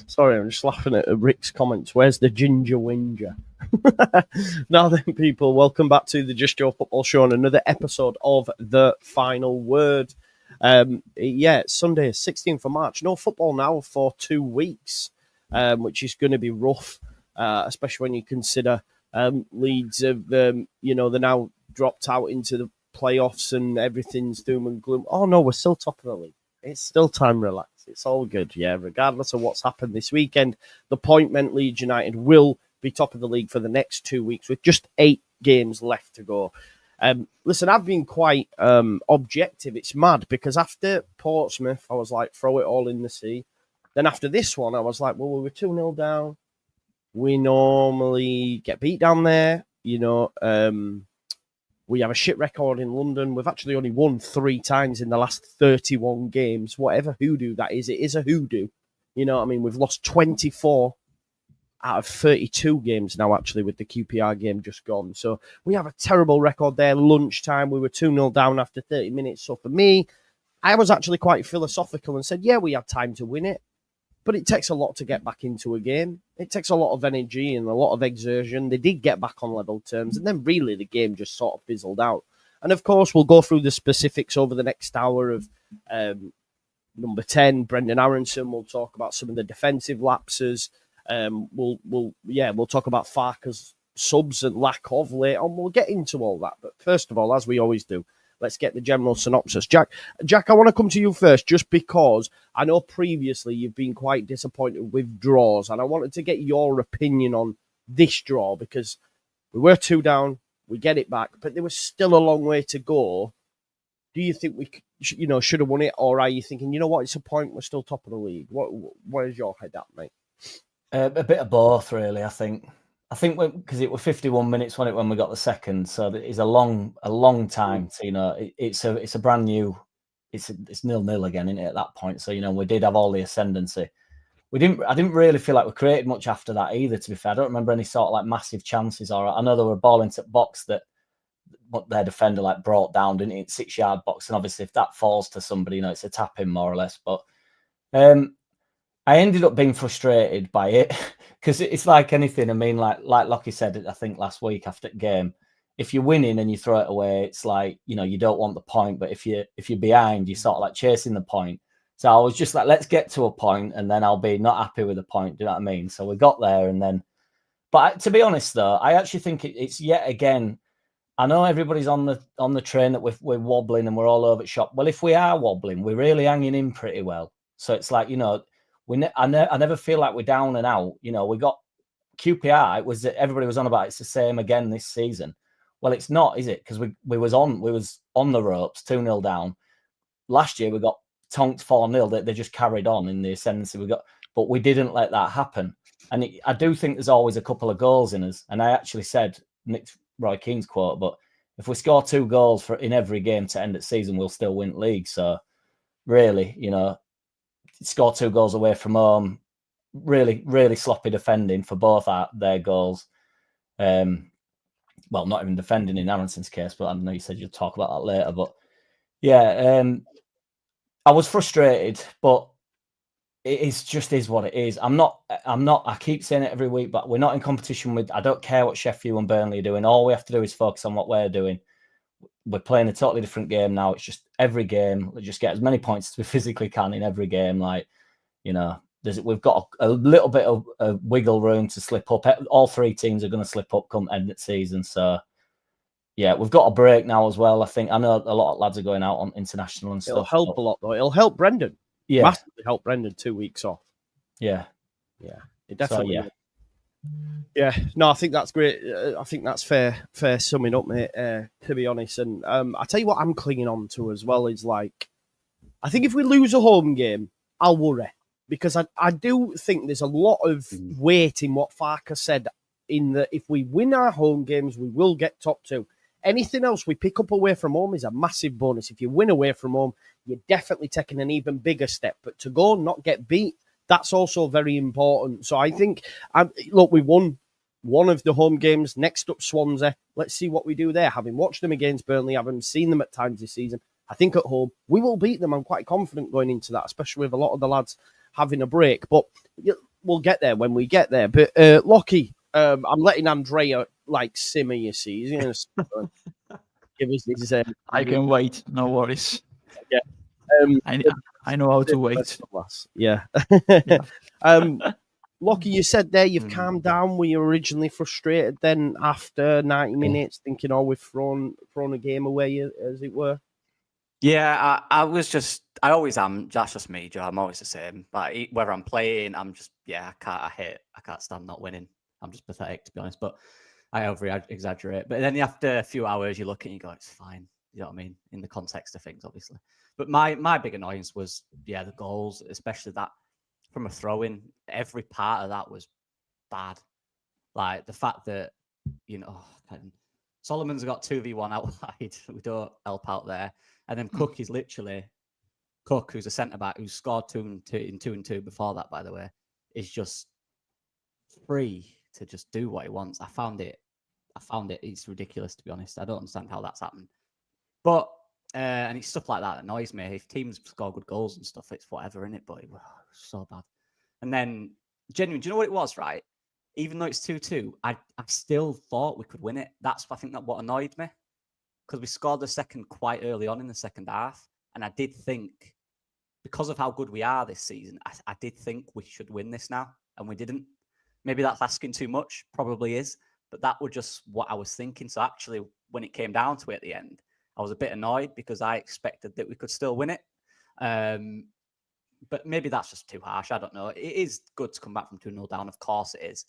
Sorry, I'm just laughing at Rick's comments. Where's the ginger whinger? Now then, people, welcome back to the Just Jor Football Show and another episode of The Final Word. It's Sunday, 16th of March. No football now for 2 weeks, which is going to be rough, especially when you consider Leeds have, they're now dropped out into the playoffs and everything's doom and gloom. Oh, no, we're still top of the league. It's still time to relax. It's all good, yeah. Regardless of what's happened this weekend, the point meant Leeds United will be top of the league for the next 2 weeks with just 8 games left to go. Listen, I've been quite objective. It's mad because after Portsmouth, I was like, throw it all in the sea. Then after this one, I was like, well, we were 2-0 down. We normally get beat down there. We have a shit record in London. We've actually only won 3 times in the last 31 games. Whatever hoodoo that is, it is a hoodoo. You know what I mean? We've lost 24 out of 32 games now, actually, with the QPR game just gone. So we have a terrible record there. Lunchtime, we were 2-0 down after 30 minutes. So for me, I was actually quite philosophical and said, yeah, we had time to win it. But it takes a lot to get back into a game. It takes a lot of energy and a lot of exertion. They did get back on level terms. And then really the game just sort of fizzled out. And of course, we'll go through the specifics over the next hour of number 10, Brendan Aaronson. We'll talk about some of the defensive lapses. We'll talk about Farke's subs and lack of late on. We'll get into all that. But first of all, as we always do, let's get the general synopsis. Jack, I want to come to you first just because I know previously you've been quite disappointed with draws, and I wanted to get your opinion on this draw because we were 2 down, we get it back, but there was still a long way to go. Do you think we should have won it, or are you thinking, you know what, it's a point, we're still top of the league? Where's your head at, mate? A bit of both, really, I think. Because it was 51 minutes when we got the second, so it's a long time. So it's a brand new, it's 0-0 again, isn't it? At that point, so we did have all the ascendancy. I didn't really feel like we created much after that either. To be fair, I don't remember any sort of like massive chances. Or I know there were a ball into the box that their defender like brought down, didn't it? 6-yard box, and obviously if that falls to somebody, it's a tap in more or less. But I ended up being frustrated by it because it's like anything. I mean, like Lockie said, I think last week after the game, if you're winning and you throw it away, it's like, you don't want the point. But if you're behind, you're sort of like chasing the point. So I was just like, let's get to a point and then I'll be not happy with the point. Do you know what I mean? So we got there and then, but to be honest though, I actually think it's yet again, I know everybody's on the train that we're wobbling and we're all over the shop. Well, if we are wobbling, we're really hanging in pretty well. So it's like, I never feel like we're down and out. We got QPR. It was everybody was on about it's the same again this season. Well, it's not, is it? Because we was on the ropes, 2-0 down. Last year we got tonked 4-0. They just carried on in the ascendancy but we didn't let that happen. And I do think there's always a couple of goals in us. And I actually said Roy Keane's quote, but if we score 2 goals in every game to end the season, we'll still win league. So really, score 2 goals away from home, really, really sloppy defending for both their goals. Well, not even defending in Aaronson's case, but I know you said you'll talk about that later. But yeah, I was frustrated, but it is what it is. I keep saying it every week, but we're not in competition with, I don't care what Sheffield and Burnley are doing. All we have to do is focus on what we're doing. We're playing a totally different game now. It's just every game, we just get as many points as we physically can in every game. Like, we've got a little bit of wiggle room to slip up. All 3 teams are going to slip up come end of the season. So, yeah, we've got a break now as well. I know a lot of lads are going out on international and stuff. It'll help a lot, though. It'll help Brendan. Yeah. Massively help Brendan 2 weeks off. Yeah. Yeah. It definitely will. Yeah, no, I think that's great. I think that's fair summing up, mate, to be honest. And I tell you what I'm clinging on to as well is like, I think if we lose a home game, I'll worry. Because I do think there's a lot of weight in what Farke said in that if we win our home games, we will get top 2. Anything else we pick up away from home is a massive bonus. If you win away from home, you're definitely taking an even bigger step. But to go and not get beat, that's also very important. So I think, look, we won one of the home games. Next up, Swansea. Let's see what we do there. Having watched them against Burnley, having seen them at times this season, I think at home, we will beat them. I'm quite confident going into that, especially with a lot of the lads having a break. But we'll get there when we get there. But Lockie, I'm letting Andrea like simmer. You see, he's going to give us his. I can wait. No worries. Yeah. I know how to wait. Yeah. Lockie, you said there you've calmed down. Were you originally frustrated then after 90 minutes, thinking, oh, we've thrown a game away, as it were? Yeah, I always am. That's just me, Joe. I'm always the same. Like, whether I'm playing, I'm just, I can't stand not winning. I'm just pathetic, to be honest. But I over-exaggerate. But then after a few hours, you look and you go, it's fine. You know what I mean? In the context of things, obviously. But my big annoyance was, the goals, especially that from a throw-in. Every part of that was bad. Like the fact that, Solomon's got 2v1 out wide. We don't help out there. And then Cook is literally, who's a centre-back, who's scored 2 and 2 before that, by the way, is just free to just do what he wants. I found it, it's ridiculous, to be honest. I don't understand how that's happened. But, and it's stuff like that annoys me. If teams score good goals and stuff, it's whatever, innit? But it was so bad. And then, genuinely, do you know what it was, right? Even though it's 2-2, I still thought we could win it. I think that what annoyed me. Because we scored the second quite early on in the second half. And I did think, because of how good we are this season, I did think we should win this now. And we didn't. Maybe that's asking too much. Probably is. But that was just what I was thinking. So actually, when it came down to it at the end, I was a bit annoyed because I expected that we could still win it. But maybe that's just too harsh. I don't know. It is good to come back from 2-0 down. Of course it is.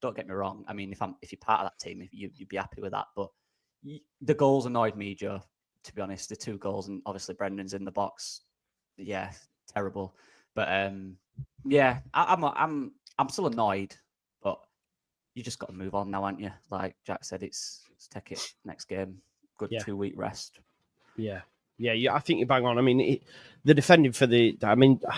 Don't get me wrong. I mean, if you're part of that team, you'd be happy with that. But the goals annoyed me, Joe, to be honest. The 2 goals, and obviously Brendan's in the box. Yeah, terrible. But I'm still annoyed, but you just got to move on now, aren't you? Like Jack said, it's take it next game. Good 2-week rest. Yeah. I think you're bang on. I mean, the defending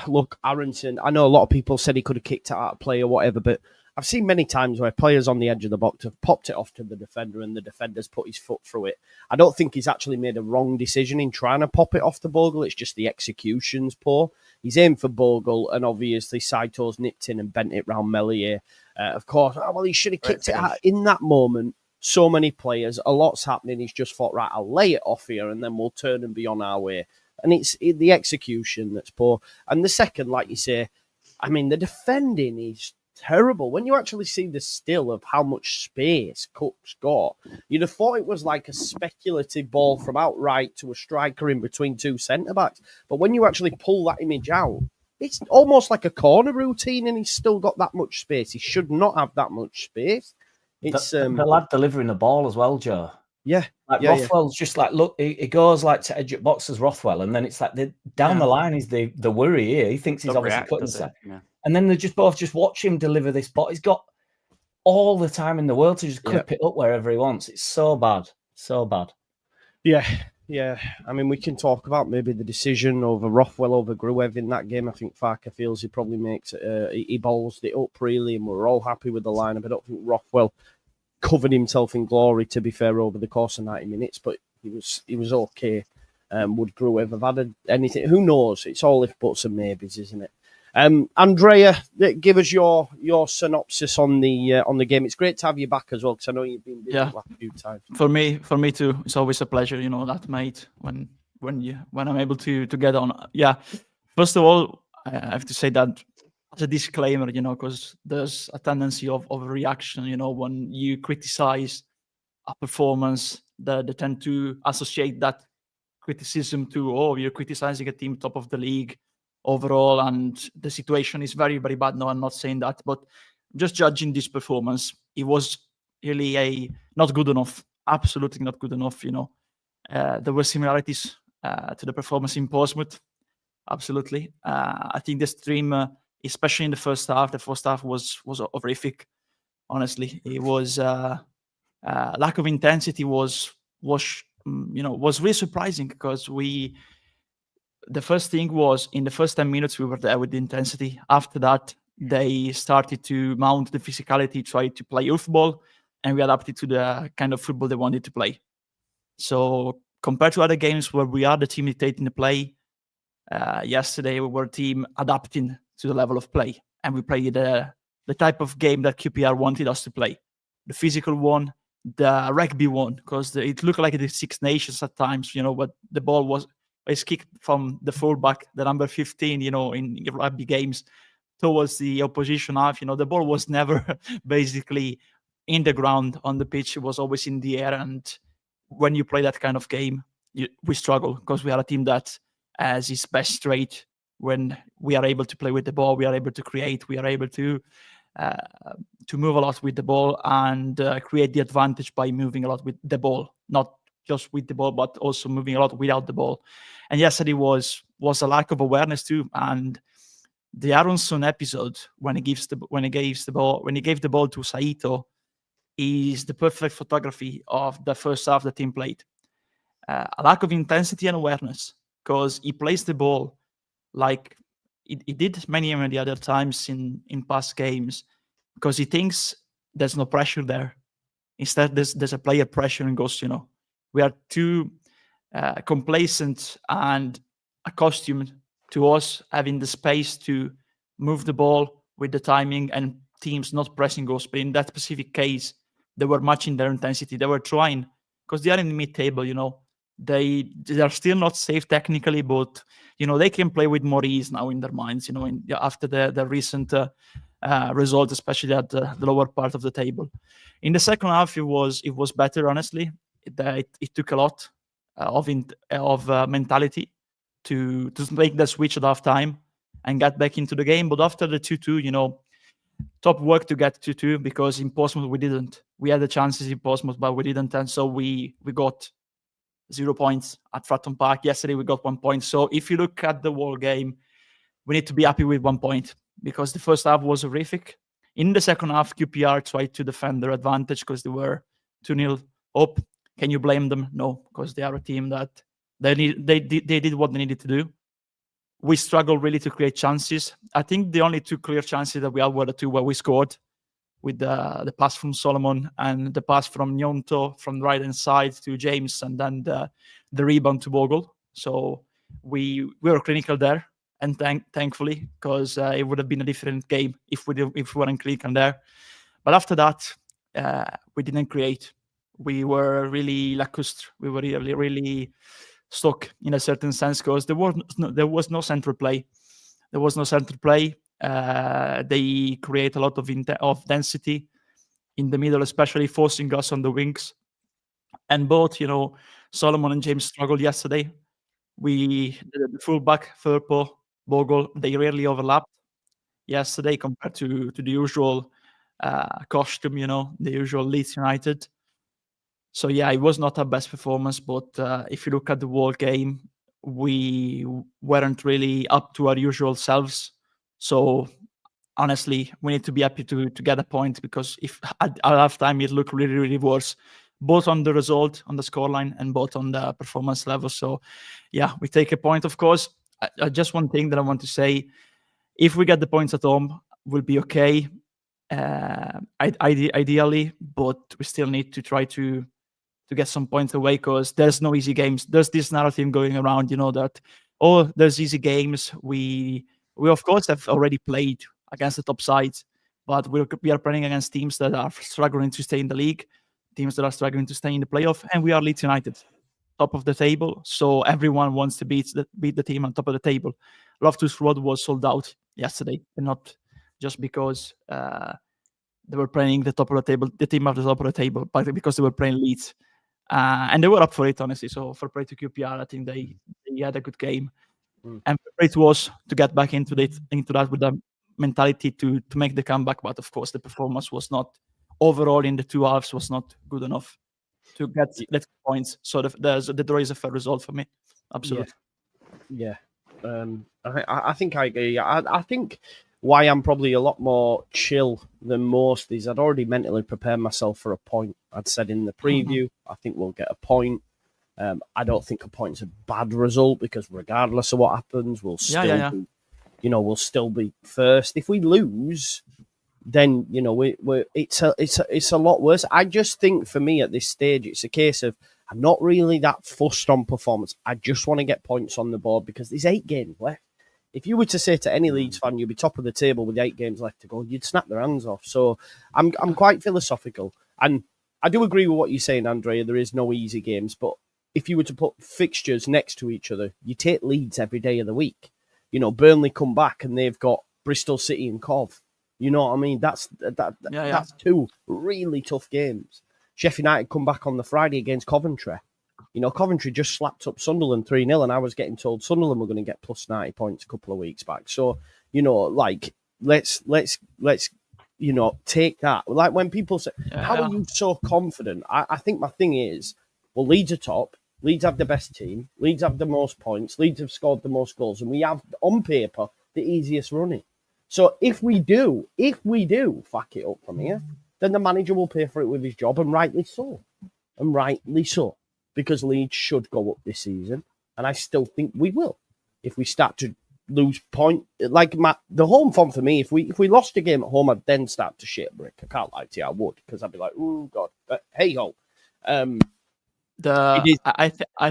look, Aaronson, I know a lot of people said he could have kicked it out of play or whatever, but I've seen many times where players on the edge of the box have popped it off to the defender and the defender's put his foot through it. I don't think he's actually made a wrong decision in trying to pop it off to Bogle. It's just the execution's poor. He's aimed for Bogle, and obviously Saito's nipped in and bent it round Melier. Of course, he should have kicked it out in that moment. So many players, a lot's happening. He's just thought, right, I'll lay it off here and then we'll turn and be on our way. And it's the execution that's poor. And the second, like you say, I mean, the defending is terrible. When you actually see the still of how much space Cook's got, you'd have thought it was like a speculative ball from outright to a striker in between 2 centre-backs. But when you actually pull that image out, it's almost like a corner routine and he's still got that much space. He should not have that much space. It's the lad delivering the ball as well, Joe. Yeah. Rothwell's just like, look, he goes like to edge at boxes, Rothwell, and then it's like down the line is the worry here. He thinks he's obviously putting himself. And then they just both watch him deliver this ball. He's got all the time in the world to just clip it up wherever he wants. It's so bad. So bad. Yeah. I mean, we can talk about maybe the decision over Rothwell over Gruev in that game. I think Farke feels he probably makes he bowls it up really, and we're all happy with the lineup. I don't think Rothwell covered himself in glory, to be fair, over the course of 90 minutes, but he was okay. Would Gruev have added anything? Who knows? It's all if buts and maybes, isn't it? Andrea, give us your synopsis on the game. It's great to have you back as well, because I know you've been busy the last few times. For me too. It's always a pleasure, that mate, when I'm able to get on. Yeah. First of all, I have to say that as a disclaimer, because there's a tendency of reaction, when you criticize a performance, they tend to associate that criticism to, you're criticizing a team top of the league overall, and the situation is very, very bad. No, I'm not saying that, but just judging this performance, it was really not good enough. Absolutely not good enough. There were similarities to the performance in Portsmouth. Absolutely. I think the stream, especially in the first half was horrific. Honestly, it was lack of intensity was really surprising, because the first thing was, in the first 10 minutes, we were there with the intensity. After that, they started to mount the physicality, try to play football, and we adapted to the kind of football they wanted to play. So compared to other games where we are the team dictating the play, Yesterday, we were a team adapting to the level of play, and we played the type of game that QPR wanted us to play, the physical one, the rugby one, because it looked like the Six Nations at times, but the ball was kicked from the fullback, the number 15, in rugby games towards the opposition half. The ball was never basically in the ground on the pitch. It was always in the air. And when you play that kind of game, we struggle because we are a team that has its best trait. When we are able to play with the ball, we are able to create, we are able to move a lot with the ball and create the advantage by moving a lot with the ball, not just with the ball, but also moving a lot without the ball. And yesterday was a lack of awareness too. And the Aaronson episode, when he gave the ball to Saito, is the perfect photography of the first half the team played. A lack of intensity and awareness, because he plays the ball like he did many other times in past games, because he thinks there's no pressure there. Instead, there's a player pressure and goes, we are too complacent and accustomed to us having the space to move the ball with the timing and teams not pressing us. But in that specific case, they were matching their intensity. They were trying, because they are in the mid-table, they are still not safe technically, but they can play with more ease now in their minds, after the recent results, especially at the lower part of the table. In the second half, it was better, honestly. It took a lot of mentality to make the switch at half time and get back into the game. But after the 2-2, top work to get 2-2, because in Portsmouth we didn't. We had the chances in Portsmouth, but we didn't, and so we got 0 points at Fratton Park. Yesterday we got 1 point. So if you look at the whole game, we need to be happy with 1 point, because the first half was horrific. In the second half, QPR tried to defend their advantage because they were 2-0 up. Can you blame them? No, because they are a team that they did what they needed to do. We struggled really to create chances. I think the only two clear chances that we had were the two where we scored, with the pass from Solomon and the pass from Gnonto from the right-hand side to James, and then the rebound to Bogle. So we were clinical there, and thankfully, because it would have been a different game if we weren't clinical there. But after that, we didn't create. We were really lackluster. We were really stuck in a certain sense, because there was no central play. There was no central play. They create a lot of density in the middle, especially forcing us on the wings. And both, Solomon and James struggled yesterday. The fullback, Farke, Bogle, they rarely overlapped yesterday compared to the usual costume, the usual Leeds United. So yeah, it was not our best performance, but if you look at the whole game, we weren't really up to our usual selves. So honestly, we need to be happy to get a point, because if at halftime it looked really, really worse, both on the result, on the scoreline, and both on the performance level. So yeah, we take a point, of course. Just one thing that I want to say: if we get the points at home, we'll be okay, ideally, but we still need to try to get some points away, because there's no easy games. There's this narrative going around, that, there's easy games. We of course have already played against the top sides, but we are playing against teams that are struggling to stay in the league, teams that are struggling to stay in the playoff, and we are Leeds United, top of the table. So everyone wants to beat the team on top of the table. Loftus Road was sold out yesterday, and not just because they were playing the top of the table, the team at the top of the table, but because they were playing Leeds. And they were up for it, honestly. So for play to QPR, I think they had a good game. And it was to get back into that with the mentality to make the comeback. But of course, the performance was not, overall in the two halves, was not good enough to get points. So the draw is a fair result for me. Absolutely. Yeah. I think I agree. I think why I'm probably a lot more chill than most is I'd already mentally prepared myself for a point. I'd said in the preview, I think we'll get a point. I don't think a point's a bad result, because regardless of what happens, we'll still be, we'll still be first. If we lose, then it's a lot worse. I just think for me at this stage, it's a case of I'm not really that fussed on performance. I just want to get points on the board because there's 8 games left. If you were to say to any Leeds fan, you'd be top of the table with 8 games left to go, you'd snap their hands off. So I'm quite philosophical. And I do agree with what you're saying, Andrea. There is no easy games. But if you were to put fixtures next to each other, you take Leeds every day of the week. You know, Burnley come back and they've got Bristol City and Cov. You know what I mean? That's 2 really tough games. Sheffield United come back on the Friday against Coventry. You know, Coventry just slapped up Sunderland 3-0, and I was getting told Sunderland were going to get plus 90 points a couple of weeks back. So, you know, like, let's you know, take that. Like, when people say, how are you so confident? I think my thing is, well, Leeds are top. Leeds have the best team. Leeds have the most points. Leeds have scored the most goals. And we have, on paper, the easiest running. So if we do fuck it up from here, then the manager will pay for it with his job, and rightly so. Because Leeds should go up this season, and I still think we will. If we start to lose point, like the home form for me, if we lost a game at home, I'd then start to shit a brick. I can't lie to you, I would, because I'd be like, oh God. But hey ho, I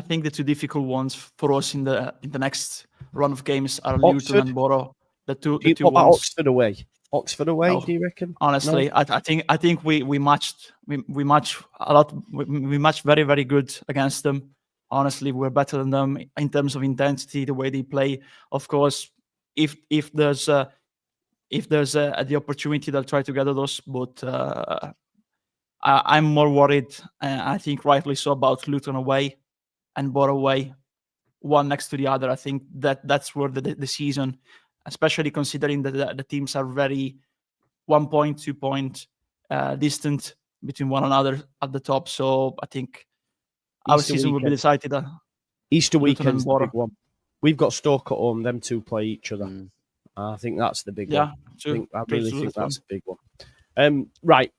think the 2 difficult ones for us in the next run of games are Luton and Borough. The two ones. Oxford away. Do you reckon? Honestly, no? I think we matched a lot. We matched very, very good against them. Honestly, we're better than them in terms of intensity, the way they play. Of course, if there's the opportunity, they'll try to gather those. But I'm more worried, and I think rightly so, about Luton away and Borough away, one next to the other. I think that's where the season, especially considering that the teams are very 1 point, 2 point distant between one another at the top. So I think our season will be decided. Easter weekend's the big one. We've got Stoke at home. Them 2 play each other. I think that's the big one. I really think that's a big one. Right.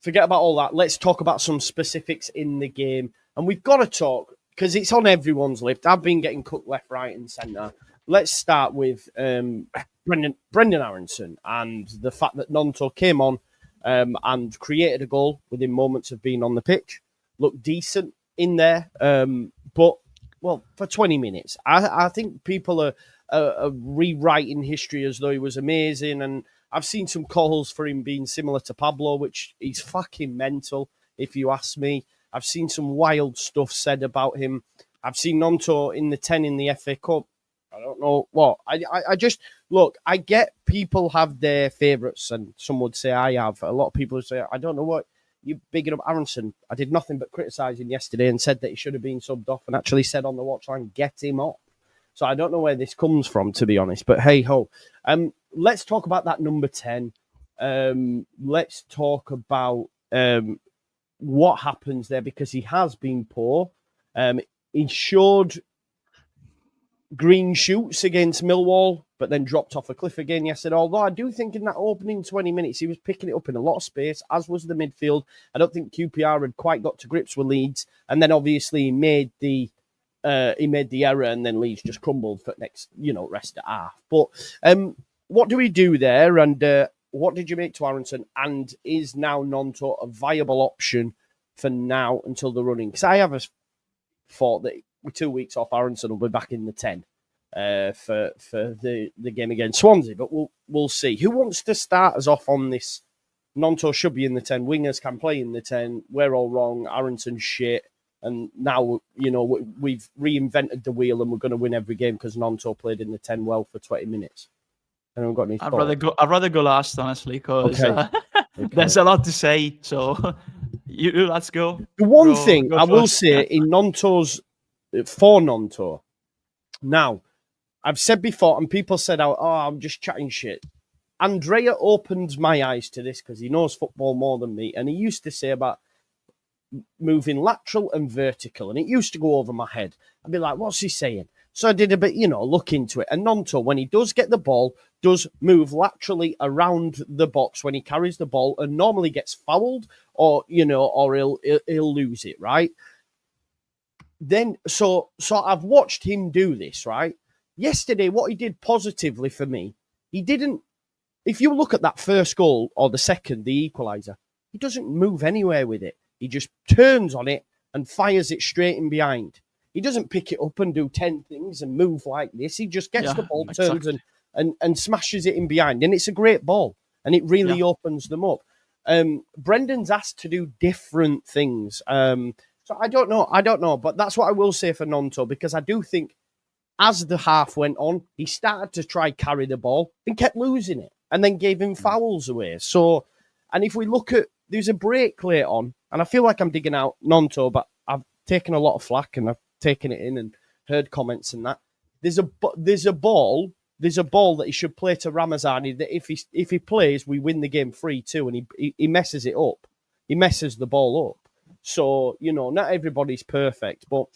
Forget about all that. Let's talk about some specifics in the game. And we've got to talk, because it's on everyone's list. I've been getting cooked left, right and centre. Let's start with Brendan Aaronson and the fact that Gnonto came on and created a goal within moments of being on the pitch. Looked decent in there, but, well, for 20 minutes. I think people are rewriting history as though he was amazing, and I've seen some calls for him being similar to Pablo, which he's fucking mental, if you ask me. I've seen some wild stuff said about him. I've seen Gnonto in the 10 in the FA Cup. I don't know what. I just, look, I get people have their favourites, and some would say I have. A lot of people would say, I don't know what, you're bigging up Aaronson. I did nothing but criticise him yesterday and said that he should have been subbed off, and actually said on the watchline, get him off. So I don't know where this comes from, to be honest, but hey ho. Let's talk about that number 10. Let's talk about what happens there, because he has been poor. He showed green shoots against Millwall, but then dropped off a cliff again yesterday. Although I do think in that opening 20 minutes, he was picking it up in a lot of space, as was the midfield. I don't think QPR had quite got to grips with Leeds. And then obviously he made the error, and then Leeds just crumbled for next, rest of half. But what do we do there? And what did you make to Aaronson? And is now Gnonto a viable option for now until the running? Because I have a thought that with 2 weeks off, Aaronson will be back in the 10 for the game against Swansea. But we'll see. Who wants to start us off on this? Gnonto should be in the 10. Wingers can play in the 10. We're all wrong. Aaronson shit. And now, we've reinvented the wheel, and we're going to win every game because Gnonto played in the 10 well for 20 minutes. Anyone got any thoughts? I'd rather go last, honestly, because there's a lot to say. So let's go. The one thing I will say in Gnonto's, for Gnonto, now, I've said before, and people said, I'm just chatting shit. Andrea opened my eyes to this because he knows football more than me. And he used to say about moving lateral and vertical, and it used to go over my head. I'd be like, what's he saying? So I did a bit, look into it. And Gnonto, when he does get the ball, does move laterally around the box when he carries the ball, and normally gets fouled or he'll lose it, right? Then, so I've watched him do this, right? Yesterday, what he did positively for me, he didn't, if you look at that first goal or the second, the equaliser, he doesn't move anywhere with it. He just turns on it and fires it straight in behind. He doesn't pick it up and do 10 things and move like this. He just gets the ball, turns and smashes it in behind. And it's a great ball. And it really opens them up. Brendan's asked to do different things. So I don't know. But that's what I will say for Gnonto, because I do think as the half went on, he started to try carry the ball and kept losing it and then gave him fouls away. So, and if we look at, there's a break later on, and I feel like I'm digging out Gnonto, but I've taken a lot of flack and I've taken it in and heard comments and that. There's a ball that he should play to Ramazani that if he plays, we win the game 3-2, and he messes it up. He messes the ball up. So, not everybody's perfect. But,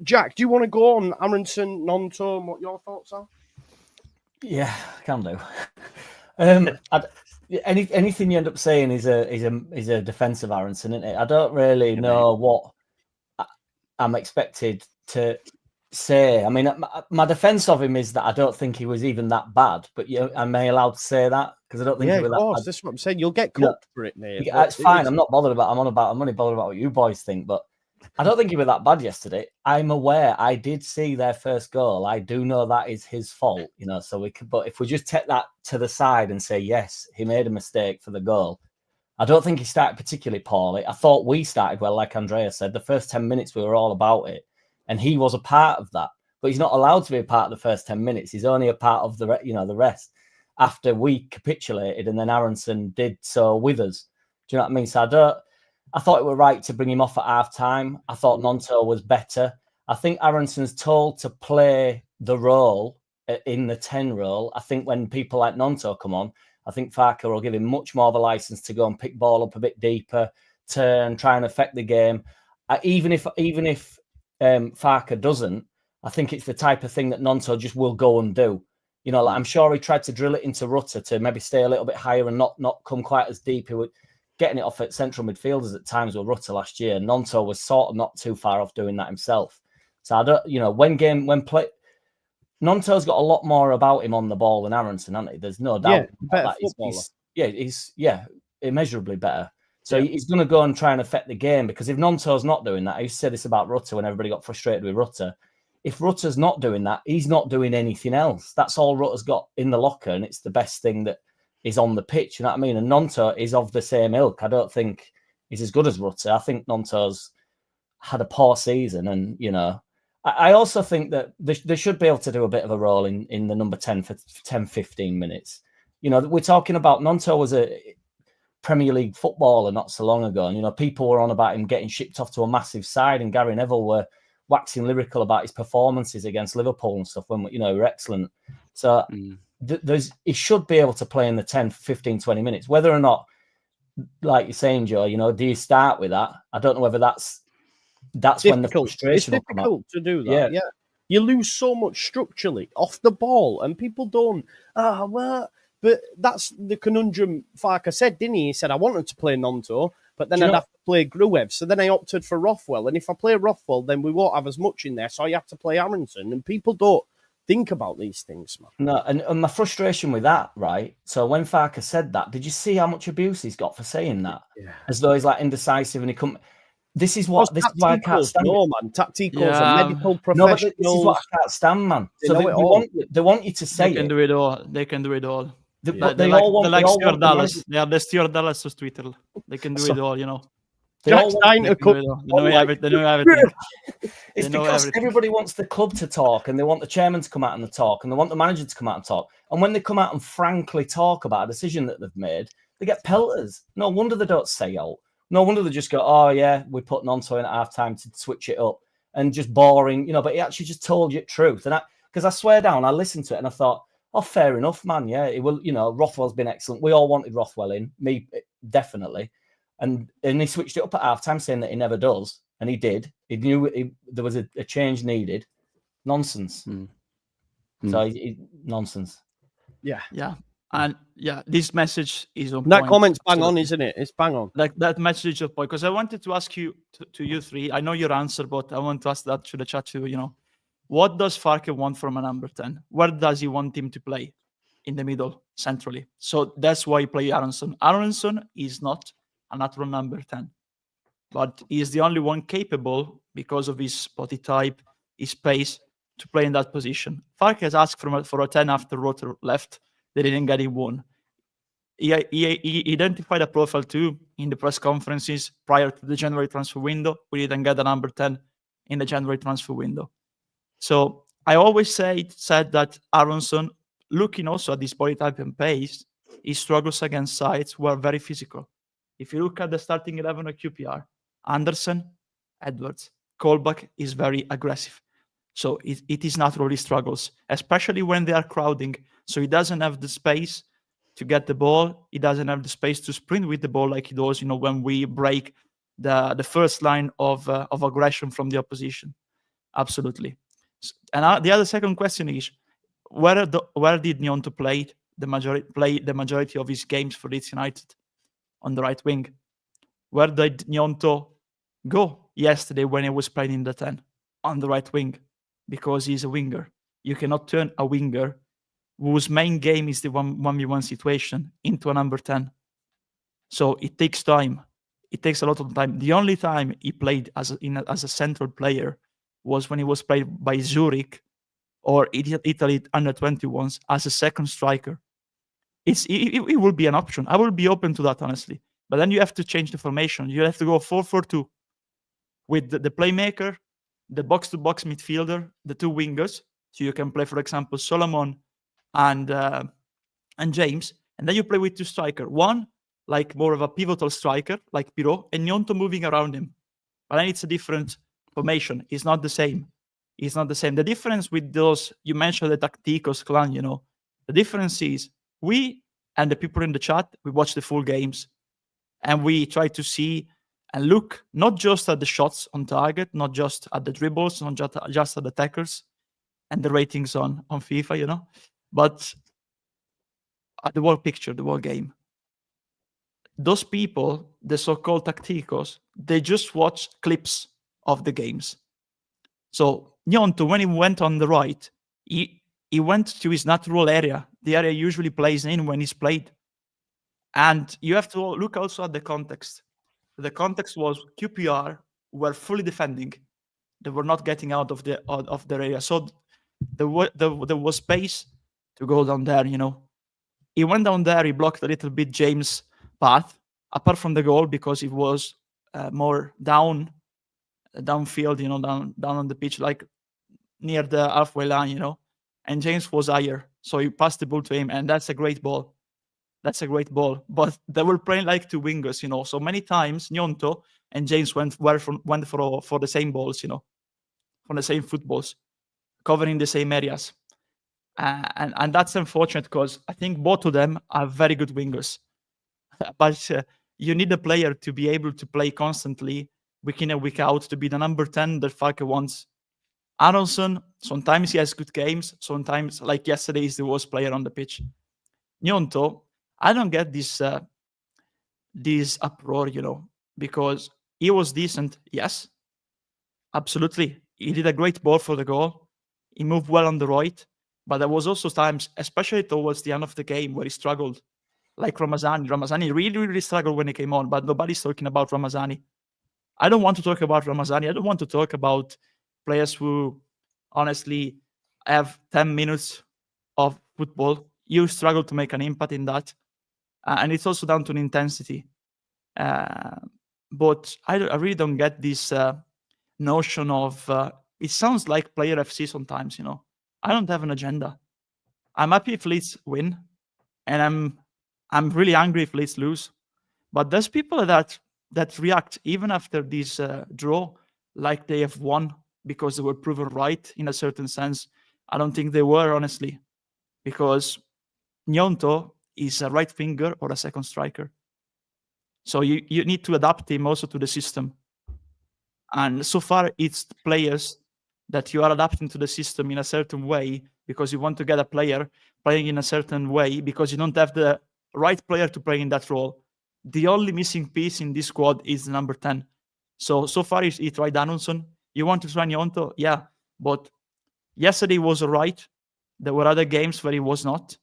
Jack, do you want to go on Aaronson, Gnonto, and what your thoughts are? Yeah, I can do. Anything you end up saying is a defensive Aaronson, isn't it? I don't really know what I'm expected to say. I mean, my defense of him is that I don't think he was even that bad. But am I allowed to say that? Because I don't think he was that bad. That's what I'm saying. You'll get cooked for it, mate. That's fine. I'm not bothered about. I'm only bothered about what you boys think. But I don't think he was that bad yesterday. I'm aware. I did see their first goal. I do know that is his fault. So we could. But if we just take that to the side and say yes, he made a mistake for the goal. I don't think he started particularly poorly. I thought we started well, like Andrea said. The first 10 minutes we were all about it. And he was a part of that, but he's not allowed to be a part of the first 10 minutes. He's only a part of the rest after we capitulated, and then Aaronson did so with us. Do you know what I mean? So I thought it were right to bring him off at half time. I thought Gnonto was better. I think Aaronson's told to play the role in the 10 role. I think when people like Gnonto come on, I think Farke will give him much more of a license to go and pick ball up a bit deeper, turn, try and affect the game. Even if Farke doesn't, I think it's the type of thing that Gnonto just will go and do. I'm sure he tried to drill it into Rutter to maybe stay a little bit higher and not come quite as deep. He was getting it off at central midfielders at times with Rutter last year. Gnonto was sort of not too far off doing that himself. So I don't, Gnonto's got a lot more about him on the ball than Aaronson, hasn't he? There's no doubt. He's immeasurably better. So he's going to go and try and affect the game, because if Gnonto's not doing that, I used to say this about Rutter when everybody got frustrated with Rutter. If Rutter's not doing that, he's not doing anything else. That's all Rutter's got in the locker, and it's the best thing that is on the pitch. You know what I mean? And Gnonto is of the same ilk. I don't think he's as good as Rutter. I think Gnonto's had a poor season, and I also think that they should be able to do a bit of a role in the number 10 for 10-15 minutes. We're talking about Gnonto was a Premier League footballer not so long ago, and people were on about him getting shipped off to a massive side, and Gary Neville were waxing lyrical about his performances against Liverpool and stuff when were excellent. So he should be able to play in the 10, 15, 20 minutes. Whether or not, like you're saying, Joe, do you start with that? I don't know whether that's when the frustration will come out. It's difficult to do that. Yeah. You lose so much structurally off the ball, and people don't. But that's the conundrum Farke said, didn't he? He said, I wanted to play Gnonto, but then I'd have to play Gruev. So then I opted for Rothwell. And if I play Rothwell, then we won't have as much in there. So I have to play Aaronson. And people don't think about these things, man. No, and my frustration with that, right? So when Farke said that, did you see how much abuse he's got for saying that? Yeah. As though he's like indecisive and he couldn't. This is why I can't stand. No, man. Tacticals and medical professionals. No, but this is what I can't stand, man. So they want you to say they can do it all. They can do it all. They like Stuart Dallas. They are the Stuart Dallas of Twitter. They can do it all, They know everything. It's because everybody wants the club to talk, and they want the chairman to come out and talk, and they want the manager to come out and talk. And when they come out and frankly talk about a decision that they've made, they get pelters. No wonder they don't say out. No wonder they just go, oh yeah, we put Gnonto in at half time to switch it up, and just boring, But he actually just told you the truth, and because I swear down, I listened to it and I thought, oh, fair enough, man. Yeah, it will. Rothwell's been excellent. We all wanted Rothwell in, me definitely, and he switched it up at halftime, saying that he never does, and he did. He knew there was a change needed. Nonsense. So nonsense. Yeah. And this message is on that point. comment's bang on, isn't it? It's bang on. Like that message is on point, because I wanted to ask you to you three. I know your answer, but I want to ask that to the chat too. What does Farke want from a number 10? Where does he want him to play? In the middle, centrally. So that's why he play Aaronson. Aaronson is not a natural number 10. but he's the only one capable, because of his body type, his pace, to play in that position. Farke has asked for a 10 after Rotor left. They didn't get him one. He identified a profile too in the press conferences prior to the January transfer window. We didn't get a number 10 in the January transfer window. So I always said that Aaronson, looking also at his body type and pace, he struggles against sides who are very physical. If you look at the starting 11 of QPR, Anderson, Edwards, Colback is very aggressive. So it is natural he struggles, especially when they are crowding. So he doesn't have the space to get the ball. He doesn't have the space to sprint with the ball like he does, when we break the first line of aggression from the opposition. Absolutely. And the other second question is, where did Gnonto play the majority of his games for Leeds United? On the right wing. Where did Gnonto go yesterday when he was playing in the 10? On the right wing, because he's a winger. You cannot turn a winger whose main game is the 1v1 situation into a number 10. So it takes time. It takes a lot of time. The only time he played as a central player was when he was played by Zurich or Italy under 21s as a second striker. It will be an option. I will be open to that, honestly. But then you have to change the formation. You have to go 4-4-2 with the playmaker, the box-to-box midfielder, the two wingers. So you can play, for example, Solomon and James, and then you play with two strikers. One, like more of a pivotal striker, like Piroe, and Gnonto moving around him. But then it's a different formation. It's not the same. It's not the same. The difference with those, you mentioned the Tacticos clan, the difference is we and the people in the chat, we watch the full games and we try to see and look not just at the shots on target, not just at the dribbles, not just at the tackles and the ratings on FIFA, but at the whole picture, the whole game. Those people, the so-called Tacticos, they just watch clips of the games. So Gnonto, when he went on the right, he went to his natural area, the area he usually plays in when he's played. And you have to look also at the context. The context was QPR were fully defending. They were not getting out of their area. So there was space to go down there, He went down there, he blocked a little bit James' path, apart from the goal, because it was more downfield, down on the pitch, like near the halfway line, and James was higher. So he passed the ball to him, and that's a great ball. That's a great ball. But they were playing like two wingers, So many times Gnonto and James went for the same balls, for the same footballs, covering the same areas. And that's unfortunate because I think both of them are very good wingers. But you need a player to be able to play constantly, week in and week out, to be the number 10 that Farke wants. Aaronson, sometimes he has good games. Sometimes, like yesterday, he's the worst player on the pitch. Gnonto, I don't get this uproar, because he was decent. Yes, absolutely. He did a great ball for the goal. He moved well on the right. But there was also times, especially towards the end of the game, where he struggled. Like Ramazani. Ramazani really, really struggled when he came on, but nobody's talking about Ramazani. I don't want to talk about Ramazani. I don't want to talk about players who honestly have 10 minutes of football. You struggle to make an impact in that. And it's also down to an intensity. But I really don't get this notion of... it sounds like player FC sometimes, I don't have an agenda. I'm happy if Leeds win. And I'm really angry if Leeds lose. But there's people that react even after this draw like they have won because they were proven right in a certain sense. I don't think they were, honestly, because Gnonto is a right winger or a second striker. So you need to adapt him also to the system. And so far, it's players that you are adapting to the system in a certain way because you want to get a player playing in a certain way because you don't have the right player to play in that role. The only missing piece in this squad is number 10. So far, he tried Aaronson. You want to try Gnonto? Yeah. But yesterday was all right. There were other games where he was not.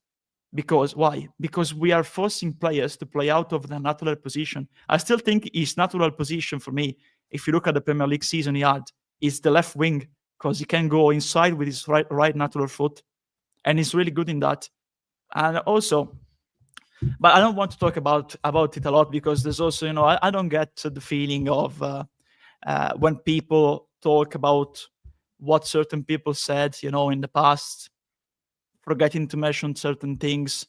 Because why? Because we are forcing players to play out of their natural position. I still think his natural position for me, if you look at the Premier League season he had, is the left wing, because he can go inside with his right natural foot, and he's really good in that. And also, but I don't want to talk about it a lot, because there's also, I don't get the feeling of when people talk about what certain people said, in the past, forgetting to mention certain things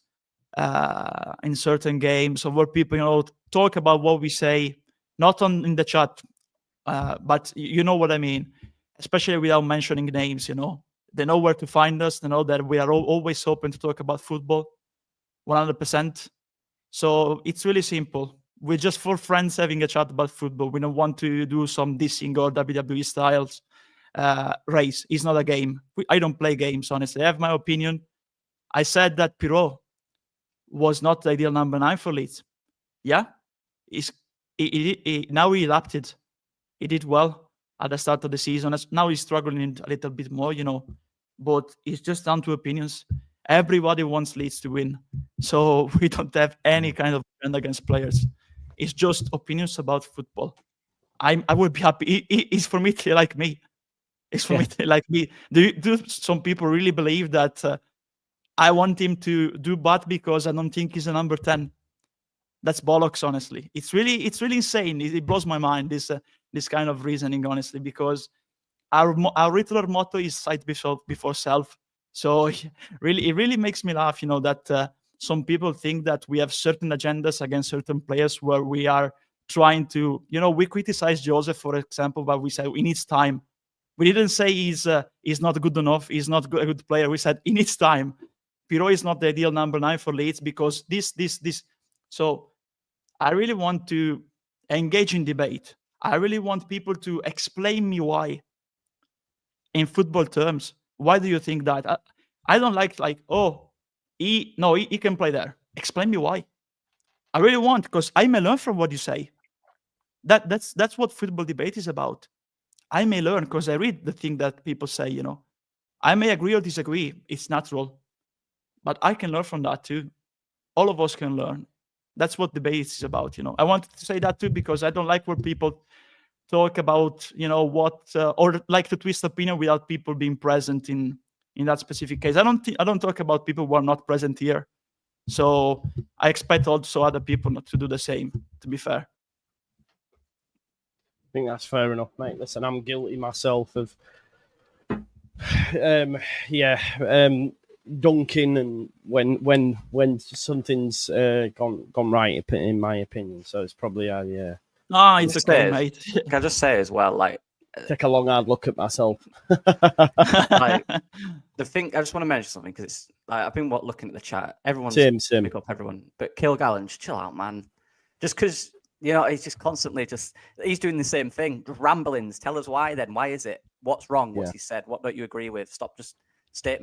in certain games, or where people, talk about what we say, not in the chat, but you know what I mean, especially without mentioning names. They know where to find us. They know that we are always open to talk about football, 100%. So it's really simple. We're just four friends having a chat about football. We don't want to do some dissing or WWE styles race. It's not a game. I don't play games, honestly. I have my opinion. I said that Piroe was not the ideal number 9 for Leeds. Yeah, now he adapted. He did well at the start of the season. Now he's struggling a little bit more, but it's just down to opinions. Everybody wants Leeds to win, so we don't have any kind of trend against players. It's just opinions about football. I would be happy. It's for me to like me. It's for me to like me. Do some people really believe that I want him to do bad because I don't think he's a number 10? That's bollocks, honestly. It's really insane. It blows my mind, this kind of reasoning, honestly, because our regular motto is sight before self. So it really makes me laugh, that some people think that we have certain agendas against certain players, where we are trying to, we criticize Joseph, for example, but we said he needs time. We didn't say he's not good enough. He's not a good player. We said he needs time. Piroe is not the ideal number 9 for Leeds because this. So I really want to engage in debate. I really want people to explain me why, in football terms. Why do you think that? I don't like he can play there. Explain me why. I really want, because I may learn from what you say. That's what football debate is about. I may learn because I read the thing that people say, I may agree or disagree. It's natural. But I can learn from that too. All of us can learn. That's what debate is about, I wanted to say that too, because I don't like where people talk about, what, or like to twist opinion without people being present in that specific case. I don't talk about people who are not present here. So I expect also other people not to do the same, to be fair. I think that's fair enough, mate. Listen, I'm guilty myself of, dunking and when something's gone right, in my opinion. So it's probably it's okay, mate. Can I just say as well, take a long hard look at myself. The thing I just want to mention something, because it's I've been looking at the chat. Everyone's same. Pick up everyone, but Kilgallen, just chill out, man. Just because he's just constantly he's doing the same thing, just ramblings. Tell us why. Then why is it? What's wrong? What's he said? What don't you agree with? Stop just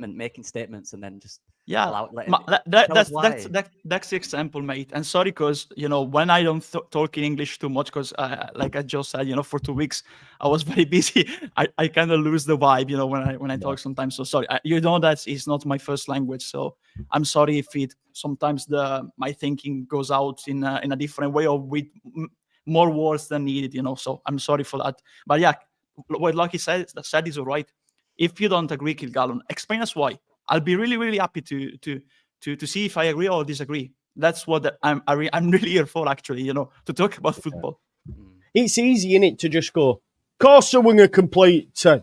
making statements and then just that's the example, mate. And sorry, because when I don't talk in English too much, because like I just said, for 2 weeks I was very busy. I kind of lose the vibe, when I talk sometimes. So sorry, that is not my first language. So I'm sorry if it sometimes my thinking goes out in a different way or with more words than needed. So I'm sorry for that. But yeah, what Lucky said is all right. If you don't agree, Kilgallen, explain us why. I'll be really, really happy to see if I agree or disagree. That's what I'm really here for, actually, to talk about football. It's easy, innit, to just go, course a winger can play 10.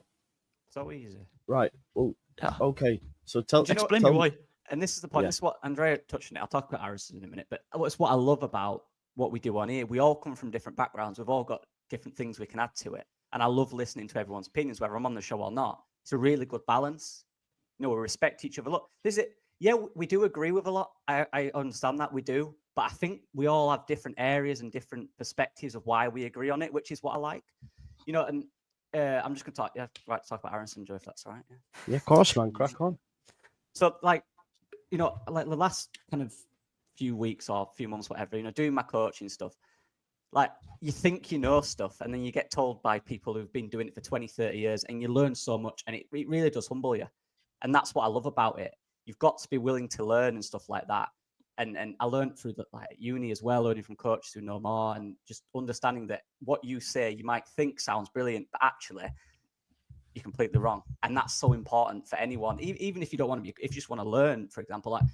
So easy. Right. Well, okay. So explain me why. And this is the point. Yeah. This is what Andrea touched on it. I'll talk about Aaronson in a minute. But it's what I love about what we do on here. We all come from different backgrounds. We've all got different things we can add to it. And I love listening to everyone's opinions, whether I'm on the show or not. It's a really good balance. We respect each other. Look, we do agree with a lot. I understand that we do. But I think we all have different areas and different perspectives of why we agree on it, which is what I like. And I'm just going to talk about Aaronson, Joe, if that's all right. Yeah, of course, man. Crack on. So, like the last kind of few weeks or few months, whatever, doing my coaching stuff, like you think you know stuff and then you get told by people who've been doing it for 20, 30 years and you learn so much and it really does humble you. And that's what I love about it. You've got to be willing to learn and stuff like that. And I learned through like uni as well, learning from coaches who know more, and just understanding that what you say you might think sounds brilliant, but actually you're completely wrong. And that's so important for anyone, even if you don't want to be, if you just want to learn, for example. Like,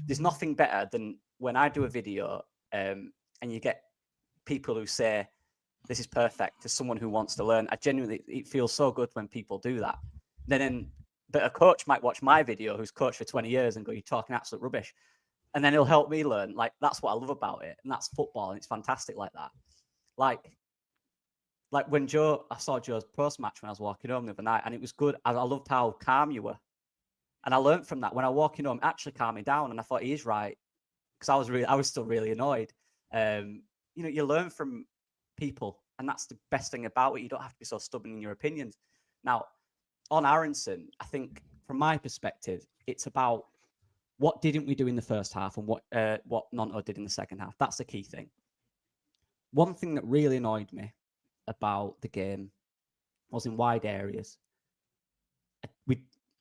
there's nothing better than when I do a video and you get people who say, this is perfect, to someone who wants to learn. It feels so good when people do that. But a coach might watch my video who's coached for 20 years and go, you're talking absolute rubbish. And then he'll help me learn. Like, that's what I love about it. And that's football. And it's fantastic like that. Like when I saw Joe's post-match when I was walking home the other night, and it was good. I loved how calm you were. And I learned from that. When I was walking home, it actually calmed me down. And I thought, he is right. Because I was still really annoyed. You learn from people. And that's the best thing about it. You don't have to be so stubborn in your opinions. Now, on Aaronson, I think from my perspective, it's about what didn't we do in the first half and what Gnonto did in the second half. That's the key thing. One thing that really annoyed me about the game was in wide areas.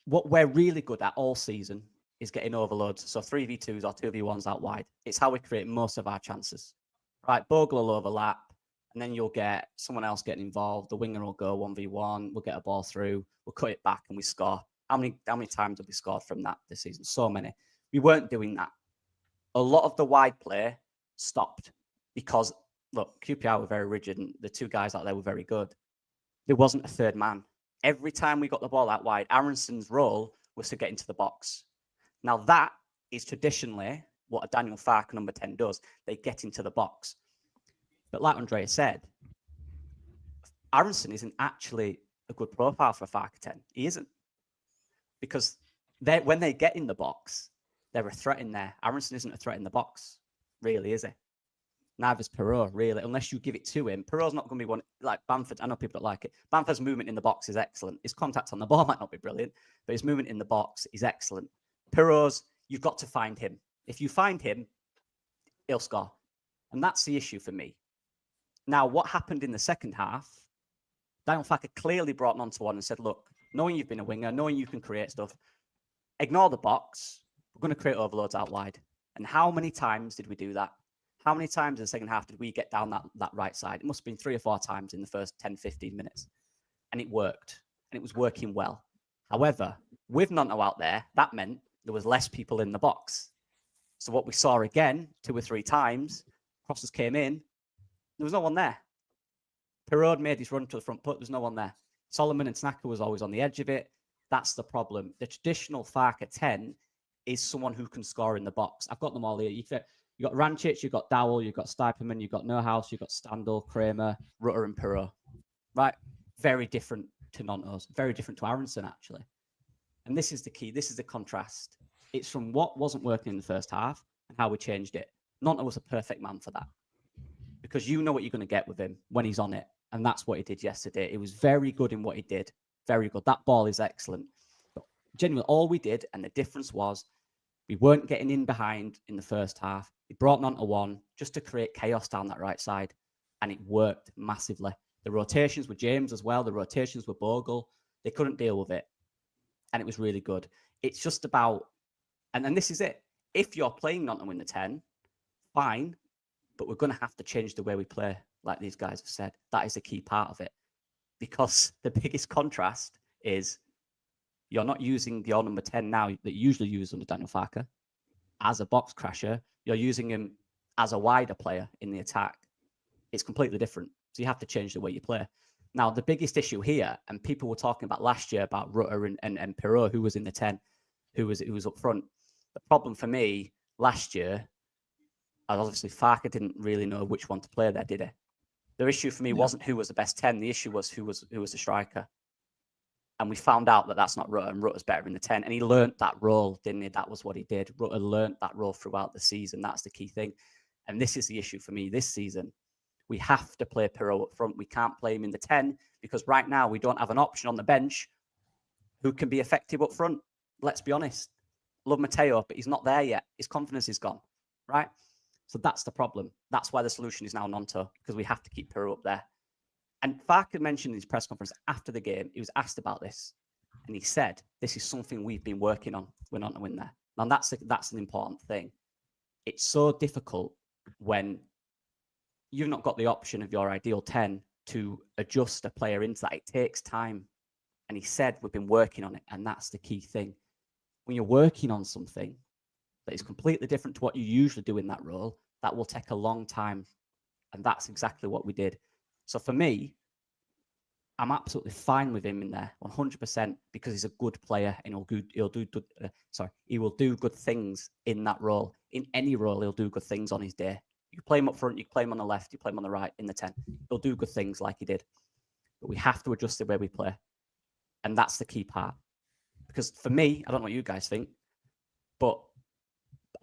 What we're really good at all season is getting overloads. So 3v2s or 2v1s out wide. It's how we create most of our chances. Right, Bogle will overlap, and then you'll get someone else getting involved. The winger will go 1v1. We'll get a ball through. We'll cut it back and we score. How many times have we scored from that this season? So many. We weren't doing that. A lot of the wide play stopped because, look, QPR were very rigid and the two guys out there were very good. There wasn't a third man. Every time we got the ball out wide, Aaronson's role was to get into the box. Now, that is traditionally what a Daniel Farke number 10 does. They get into the box. But like Andrea said, Aaronson isn't actually a good profile for Farke 10. He isn't. Because when they get in the box, they're a threat in there. Aaronson isn't a threat in the box, really, is he? Neither's Piroe, really, unless you give it to him. Piroe's not going to be one like Bamford. I know people don't like it. Bamford's movement in the box is excellent. His contact on the ball might not be brilliant, but his movement in the box is excellent. Piroe's, you've got to find him. If you find him, he'll score. And that's the issue for me. Now, what happened in the second half, Daniel Farke clearly brought Gnonto on and said, look, knowing you've been a winger, knowing you can create stuff, ignore the box. We're going to create overloads out wide. And how many times did we do that? How many times in the second half did we get down that right side? It must have been 3 or 4 times in the first 10, 15 minutes. And it worked. And it was working well. However, with Gnonto out there, that meant there was less people in the box. So what we saw again, 2 or 3 times, crosses came in, there was no one there. Piroe made his run to the front foot, there's no one there. Solomon and Snacker was always on the edge of it. That's the problem. The traditional Farke 10 is someone who can score in the box. I've got them all here. You've got Rancic, you've got Dowell, you've got Stiperman, you've got Neuhaus, you've got Standel, Kramer, Rutter, and Piroe. Right? Very different to Gnonto's. Very different to Aaronson, actually. And this is the key. This is the contrast. It's from what wasn't working in the first half and how we changed it. Gnonto was a perfect man for that. Because you know what you're going to get with him when he's on it. And that's what he did yesterday. He was very good in what he did. Very good. That ball is excellent. But genuinely, all we did, and the difference was, we weren't getting in behind in the first half. He brought Gnonto on just to create chaos down that right side. And it worked massively. The rotations were James as well. The rotations were Bogle. They couldn't deal with it. And it was really good. It's just about, and then this is it. If you're playing Gnonto in the 10, fine. But we're going to have to change the way we play, like these guys have said. That is a key part of it. Because the biggest contrast is you're not using your number 10 now that you usually use under Daniel Farke as a box crasher. You're using him as a wider player in the attack. It's completely different. So you have to change the way you play. Now, the biggest issue here, and people were talking about last year about Rutter and Piroe, who was in the 10, who was up front. The problem for me last year, obviously Farke didn't really know which one to play there, did he? The issue for me wasn't who was the best 10. The issue was who was the striker. And we found out that that's not Rutter, and Rutter's better in the 10. And he learnt that role, didn't he? That was what he did. Rutter learnt that role throughout the season. That's the key thing. And this is the issue for me this season. We have to play Piroe up front. We can't play him in the 10 because right now we don't have an option on the bench who can be effective up front. Let's be honest. Love Mateo, but he's not there yet. His confidence is gone, right? So that's the problem. That's why the solution is now Gnonto, because we have to keep Piroe up there. And Farke mentioned in his press conference after the game, he was asked about this. And he said, this is something we've been working on. We're not to win there. Now that's an important thing. It's so difficult when you've not got the option of your ideal 10 to adjust a player into that. It takes time. And he said, we've been working on it. And that's the key thing. When you're working on something that is completely different to what you usually do in that role, that will take a long time. And that's exactly what we did. So for me, I'm absolutely fine with him in there, 100%, because he's a good player and he will do good things in that role. In any role, he'll do good things on his day. You play him up front, you play him on the left, you play him on the right, in the 10. He'll do good things like he did. But we have to adjust the way we play. And that's the key part. Because for me, I don't know what you guys think, but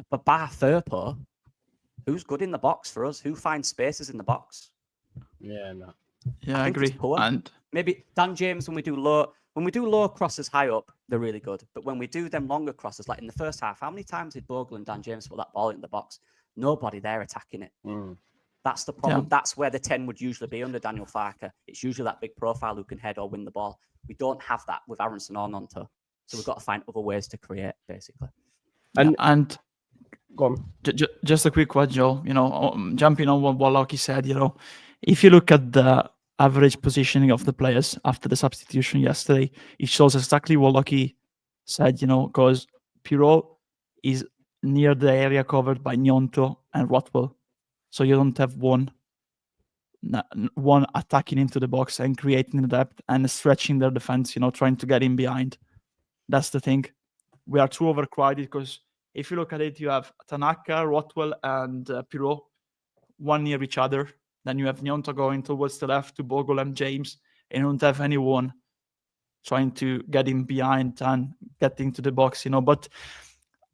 bar Firpo, who's good in the box for us? Who finds spaces in the box? Yeah, no. Yeah, I agree. And maybe Dan James, when we do low crosses high up, they're really good. But when we do them longer crosses, like in the first half, how many times did Bogle and Dan James put that ball in the box? Nobody there attacking it. That's the problem. Yeah. That's where the 10 would usually be under Daniel Farke. It's usually that big profile who can head or win the ball. We don't have that with Aaronson or Gnonto. So we've got to find other ways to create, basically. And go on. Just a quick word, Joe. Jumping on what Lockie said, if you look at the average positioning of the players after the substitution yesterday, it shows exactly what Lockie said, because Piroe is near the area covered by Gnonto and Rothwell. So you don't have one attacking into the box and creating the depth and stretching their defense, trying to get in behind. That's the thing. We are too overcrowded because if you look at it, you have Tanaka, Rothwell, and Piroe, one near each other. Then you have Gnonto going towards the left to Bogle and James, and you don't have anyone trying to get in behind and get into the box, But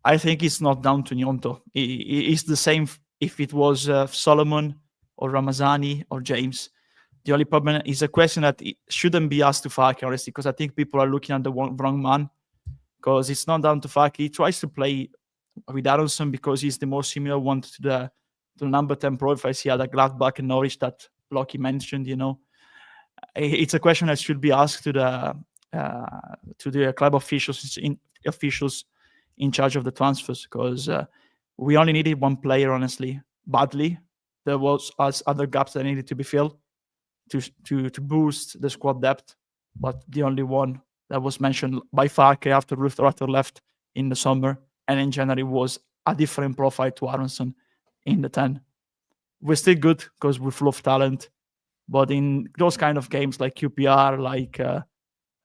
I think it's not down to Gnonto. It's the same if it was Solomon or Ramazani or James. The only problem is a question that it shouldn't be asked to Farke, honestly, because I think people are looking at the wrong man. Because it's not down to Farke. He tries to play with Aaronson because he's the more similar one to the number 10 profiles he had at Gladbach and Norwich that Lockie mentioned. It's a question that should be asked to the club officials in charge of the transfers, because we only needed one player, honestly, badly. There was other gaps that needed to be filled to boost the squad depth, but the only one that was mentioned by Farke after Ruth Rutter left in the summer and in January was a different profile to Aaronson in the 10. We're still good because we're full of talent, but in those kind of games like QPR,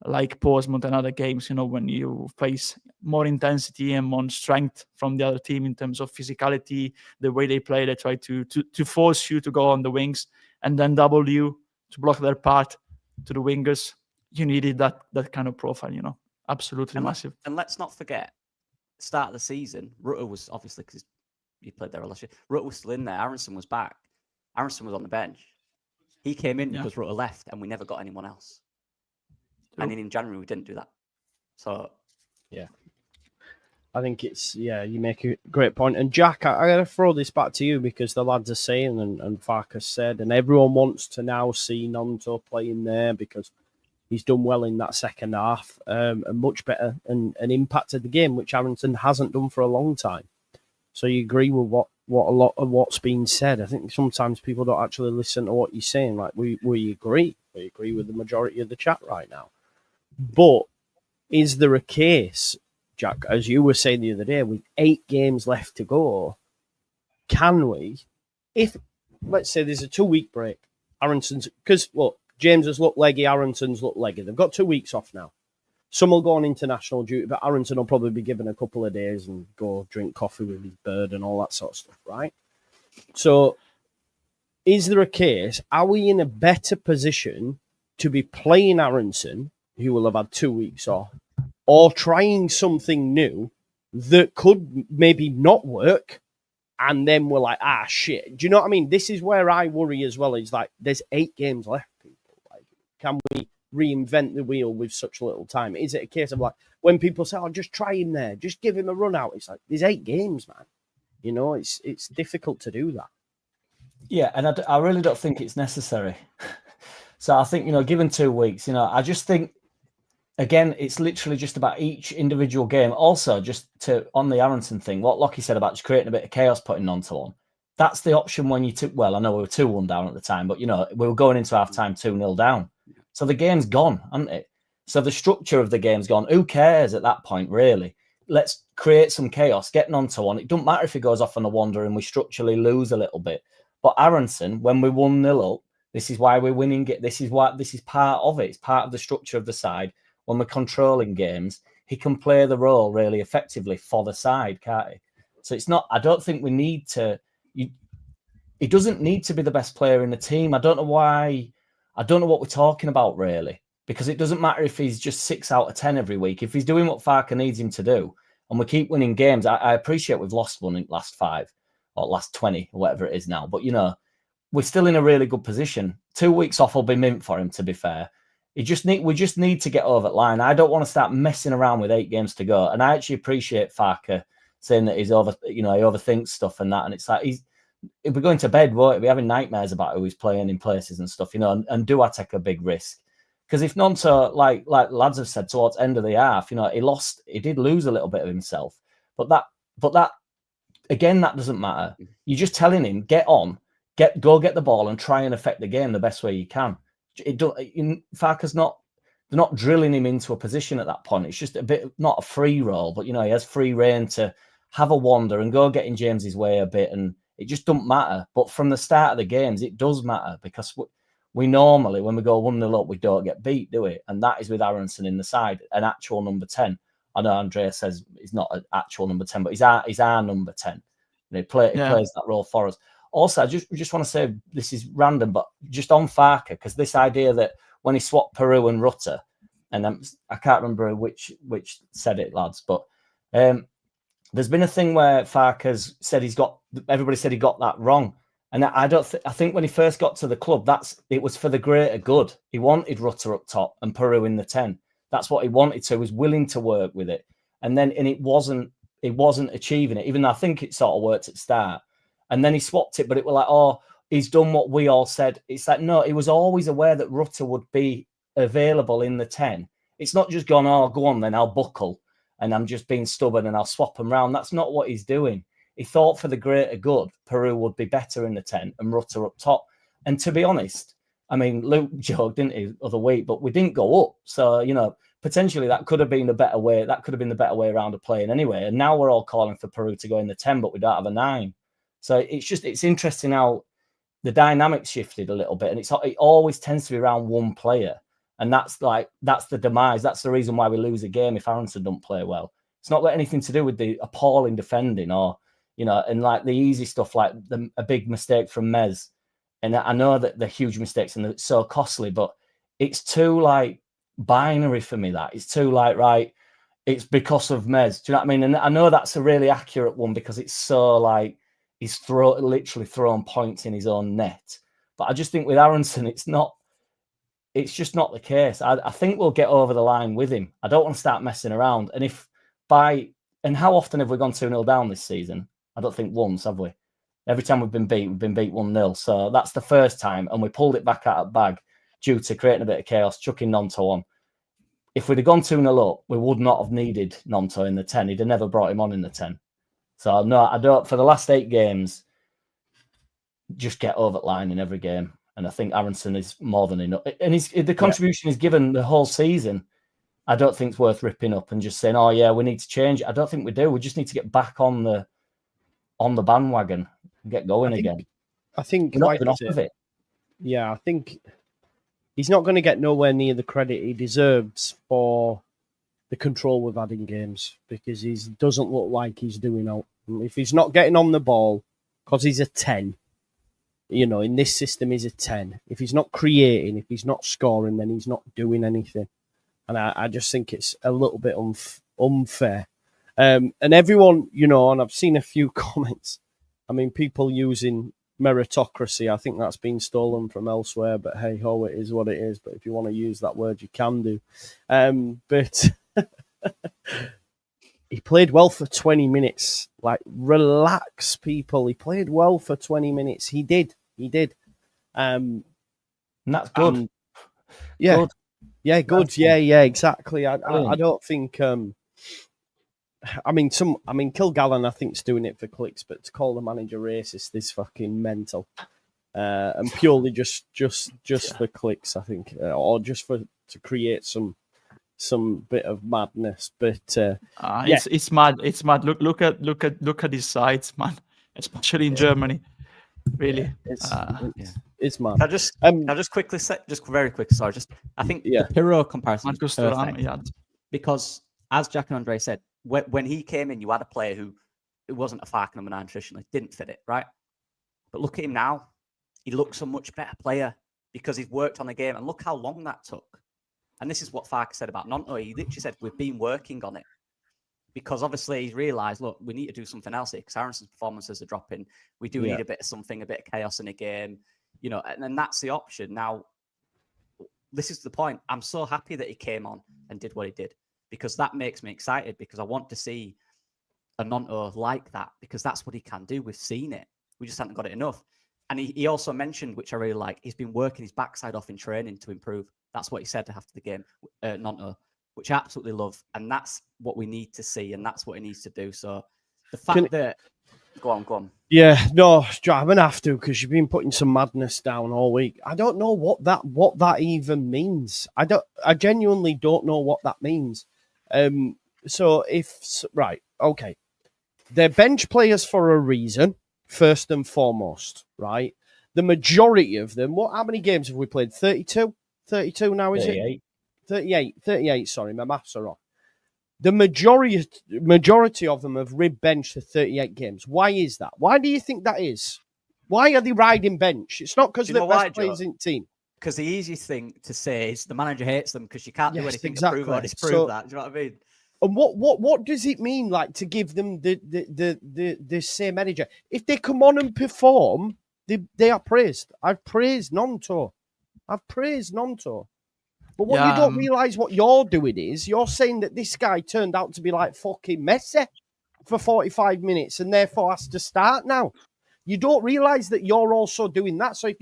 like Portsmouth and other games, when you face more intensity and more strength from the other team in terms of physicality, the way they play, they try to force you to go on the wings and then double you to block their path to the wingers. You needed that kind of profile, absolutely massive. And let's not forget, start of the season, Rutter was obviously, because he played there last year, Rutter was still in there. Aaronson was back. Aaronson was on the bench. He came in because Rutter left, and we never got anyone else. True. And in January, we didn't do that. So, yeah. I think you make a great point. And Jack, I got to throw this back to you because the lads are saying, and Farke said, and everyone wants to now see Gnonto playing there because he's done well in that second half and much better and impacted the game, which Aaronson hasn't done for a long time. So you agree with what a lot of what's been said. I think sometimes people don't actually listen to what you're saying. Like we agree. We agree with the majority of the chat right now. But is there a case, Jack, as you were saying the other day, with 8 games left to go, can we, if, let's say there's a 2-week break, Aaronson's, because, look, James has looked leggy, Aaronson's looked leggy. They've got 2 weeks off now. Some will go on international duty, but Aaronson will probably be given a couple of days and go drink coffee with his bird and all that sort of stuff, right? So is there a case, are we in a better position to be playing Aaronson, who will have had 2 weeks off, or trying something new that could maybe not work, and then we're like, shit. Do you know what I mean? This is where I worry as well, is like, there's 8 games left, people. Like, can we reinvent the wheel with such little time? Is it a case of like, when people say, just try him there, just give him a run out, it's like, there's 8 games, man. It's difficult to do that. Yeah, and I really don't think it's necessary. So I think, given 2 weeks, I just think again, it's literally just about each individual game. Also, just to on the Aaronson thing, what Lockie said about just creating a bit of chaos, putting Gnonto on. That's the option when you took. Well, I know we were 2-1 down at the time, but we were going into half-time 2-0 down. So the game's gone, hasn't it? So the structure of the game's gone. Who cares at that point, really? Let's create some chaos, get Gnonto on. It doesn't matter if he goes off on a wander and we structurally lose a little bit. But Aaronson, when we 1-0 up, this is why we're winning it. This is part of it. It's part of the structure of the side. When we're controlling games, he can play the role really effectively for the side, can't he? So it's not. I don't think we need to. He doesn't need to be the best player in the team. I don't know why. I don't know what we're talking about really, because it doesn't matter if he's just 6 out of 10 every week. If he's doing what Farke needs him to do, and we keep winning games, I appreciate we've lost one in the last 5 or last 20 or whatever it is now. But we're still in a really good position. 2 weeks off will be mint for him. To be fair. We just need to get over the line. I don't want to start messing around with 8 games to go. And I actually appreciate Farke saying that he overthinks stuff and that. And it's like he'll be going to bed, won't he? Be having nightmares about who he's playing in places and stuff, and do I take a big risk? Because if Gnonto, like lads have said towards the end of the half, he did lose a little bit of himself. But that again, that doesn't matter. You're just telling him, get on, go get the ball and try and affect the game the best way you can. Farke's not. They're not drilling him into a position at that point. It's just a bit, not a free roll, but he has free reign to have a wander and go get in James's way a bit, and it just doesn't matter. But from the start of the games, it does matter, because we normally, when we go 1-0 up, we don't get beat, do we? And that is with Aaronson in the side, an actual number 10. I know Andrea says he's not an actual number 10, but he's our number 10. He plays that role for us. Also, I just want to say, this is random, but just on Farke, because this idea that when he swapped Piroe and Rutter, and I can't remember which said it, lads, but there's been a thing where Farke has said everybody said he got that wrong. And I think when he first got to the club, it was for the greater good. He wanted Rutter up top and Piroe in the 10. That's what he wanted to. He was willing to work with it. And it wasn't achieving it, even though I think it sort of worked at the start. And then he swapped it, but it was like, oh, he's done what we all said. It's like, no, he was always aware that Rutter would be available in the 10. It's not just gone, oh, go on then, I'll buckle and I'm just being stubborn and I'll swap him round. That's not what he's doing. He thought for the greater good, Piroe would be better in the 10 and Rutter up top. And to be honest, I mean, Luke joked, didn't he, other week, but we didn't go up. So, potentially that could have been a better way. That could have been the better way around of playing anyway. And now we're all calling for Piroe to go in the 10, but we don't have a 9. So it's interesting how the dynamics shifted a little bit. And it always tends to be around one player. And that's the demise. That's the reason why we lose a game if Aaronson don't play well. It's not got anything to do with the appalling defending or, and like the easy stuff, like a big mistake from Mez. And I know that they're huge mistakes and they're so costly, but it's too like binary for me. That it's too like, right, it's because of Mez. Do you know what I mean? And I know that's a really accurate one because it's so like he's literally thrown points in his own net. But I just think with Aaronson, it's just not the case. I think we'll get over the line with him. I don't want to start messing around. And and how often have we gone 2-0 down this season? I don't think once, have we? Every time we've been beat 1-0. So that's the first time. And we pulled it back out of the bag due to creating a bit of chaos, chucking Gnonto on. If we'd have gone 2-0 up, we would not have needed Gnonto in the 10. He'd have never brought him on in the 10. So no, I don't. For the last 8 games, just get over the line in every game. And I think Aaronson is more than enough. And the contribution he's given the whole season, I don't think it's worth ripping up and just saying, oh, yeah, we need to change it. I don't think we do. We just need to get back on the bandwagon and get going again. I think we're not even off of it. Yeah, I think he's not going to get nowhere near the credit he deserves for the control we've had in games, because he doesn't look like he's doing out. If he's not getting on the ball, because he's a 10, in this system, he's a 10. If he's not creating, if he's not scoring, then he's not doing anything. And I just think it's a little bit unfair. And everyone, and I've seen a few comments. I mean, people using meritocracy. I think that's been stolen from elsewhere, but hey ho, it is what it is. But if you want to use that word, you can do. But he played well for 20 minutes. Like, relax, people. He played well for 20 minutes. He did. And that's good. Yeah. Good. Yeah, good. Yeah, exactly. I Brilliant. don't think. I mean, Kilgallen, I think, is doing it for clicks, but to call the manager racist is fucking mental, and purely just for clicks, I think, or just to create some bit of madness. But it's mad. It's mad. Look at these sites, man. Especially in Germany, really. It's mad. Can I just quickly say, just very quick. Sorry, I think Yeah. the Piroe comparison is Marcus perfect Thuram, yeah. because, as Jack and Andre said, when he came in, you had a player who it wasn't a Farke number 9 traditionally, didn't fit it, right? But look at him now; he looks a much better player because he's worked on the game, and look how long that took. And this is what Farke said about Gnonto. He literally said, "We've been working on it." Because obviously he's realised, look, we need to do something else here because Aaronson's performances are dropping. We do need a bit of something, a bit of chaos in a game, you know, and then that's the option. Now, this is the point. I'm so happy that he came on and did what he did because that makes me excited because I want to see a Gnonto like that because that's what he can do. We've seen it. We just haven't got it enough. And he also mentioned, which I really like, he's been working his backside off in training to improve. That's what he said after the game, Gnonto, which I absolutely love. And that's what we need to see. And that's what he needs to do. So the fact that... Go on. Yeah, no, I'm going to have to because you've been putting some madness down all week. I don't know what that even means. I genuinely don't know what that means. Right, okay. They're bench players for a reason, first and foremost, right? The majority of them, how many games have we played? 32? 32 now, is 38. it? 38, sorry, my maths are off. The majority of them have ribbed bench for 38 games. Why is that? Why do you think that is? Why are they riding bench? It's not because they're best players in the team. Because the easiest thing to say is the manager hates them because you can't do anything to prove or disprove that. Do you know what I mean? And what does it mean, like, to give them the same manager? If they come on and perform, they are praised. I've praised Gnonto. But what you don't realise what you're doing is you're saying that this guy turned out to be like fucking Messi for 45 minutes and therefore has to start now. You don't realise that you're also doing that. So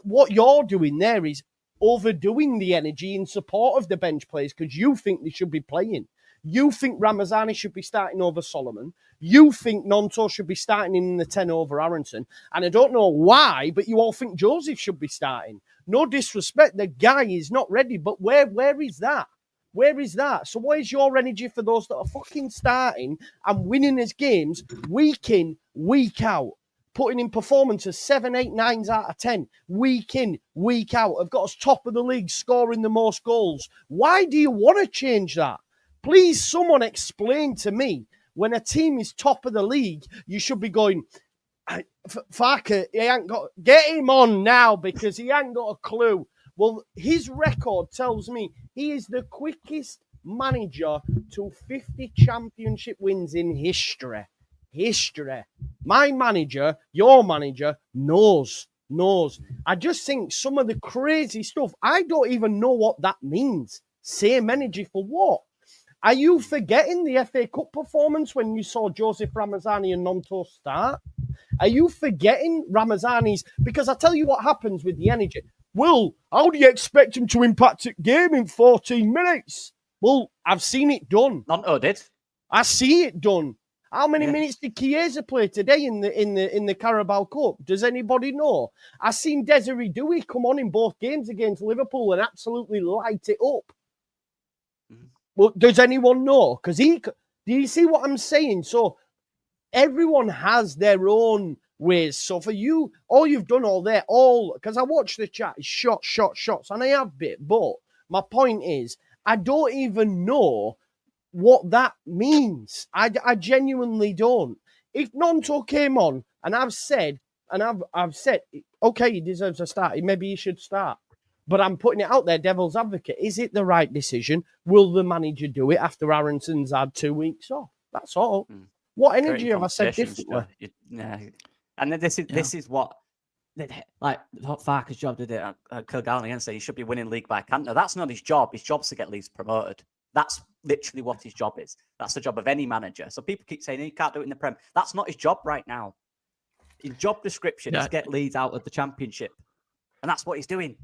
what you're doing there is overdoing the energy in support of the bench players because you think they should be playing. You think Ramazani should be starting over Solomon. You think Gnonto should be starting in the 10 over Aaronson. And I don't know why, but you all think Joseph should be starting. No disrespect, the guy is not ready. But where is that? Where is that? So where's your energy for those that are fucking starting and winning his games week in, week out? Putting in performances 7, 8, 9s out of 10, week in, week out. Have got us top of the league, scoring the most goals. Why do you want to change that? Please, someone explain to me, when a team is top of the league, you should be going, Farke, he ain't got, get him on now because he ain't got a clue. Well, his record tells me he is the quickest manager to 50 championship wins in history. My manager, your manager, knows. I just think some of the crazy stuff, I don't even know what that means. Same energy for what? Are you forgetting the FA Cup performance when you saw Joseph Ramazani and Gnonto start? Are you forgetting Ramazani's? Because I tell you what happens with the energy. Well, how do you expect him to impact a game in 14 minutes? Well, I've seen it done. Gnonto did. I see it done. How many minutes did Chiesa play today in the Carabao Cup? Does anybody know? I seen Desiree Dewey come on in both games against Liverpool and absolutely light it up. Well, does anyone know? Because do you see what I'm saying? So everyone has their own ways. So for you, all you've done because I watched the chat, is shots, and I have bit. But my point is, I don't even know what that means. I genuinely don't. If Gnonto came on and I've said, okay, he deserves a start. Maybe he should start. But I'm putting it out there, devil's advocate. Is it the right decision? Will the manager do it after Aaronson's had 2 weeks off? That's all. What energy have I said differently? And then this is what, like, Farke's job did it at Kilgallen again, saying he should be winning league by Cantor. That's not his job. His job's to get Leeds promoted. That's literally what his job is. That's the job of any manager. So people keep saying he can't do it in the Prem. That's not his job right now. His job description is get Leeds out of the Championship. And that's what he's doing.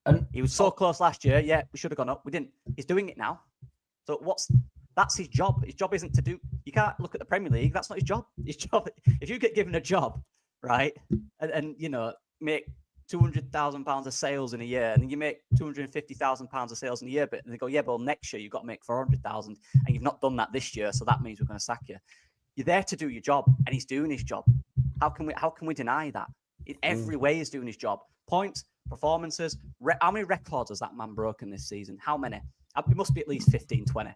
And He was so close last year. Yeah, we should have gone up. We didn't. He's doing it now. So that's his job. His job isn't to do. You can't look at the Premier League. That's not his job. His job. If you get given a job, right, and make £200,000 of sales in a year, and then you make £250,000 of sales in a year, but they go, yeah, but next year you've got to make 400,000, and you've not done that this year, so that means we're going to sack you. You're there to do your job, and he's doing his job. How can we deny that? In every way, he's doing his job. Points, performances. How many records has that man broken this season? How many? It must be at least 15, 20.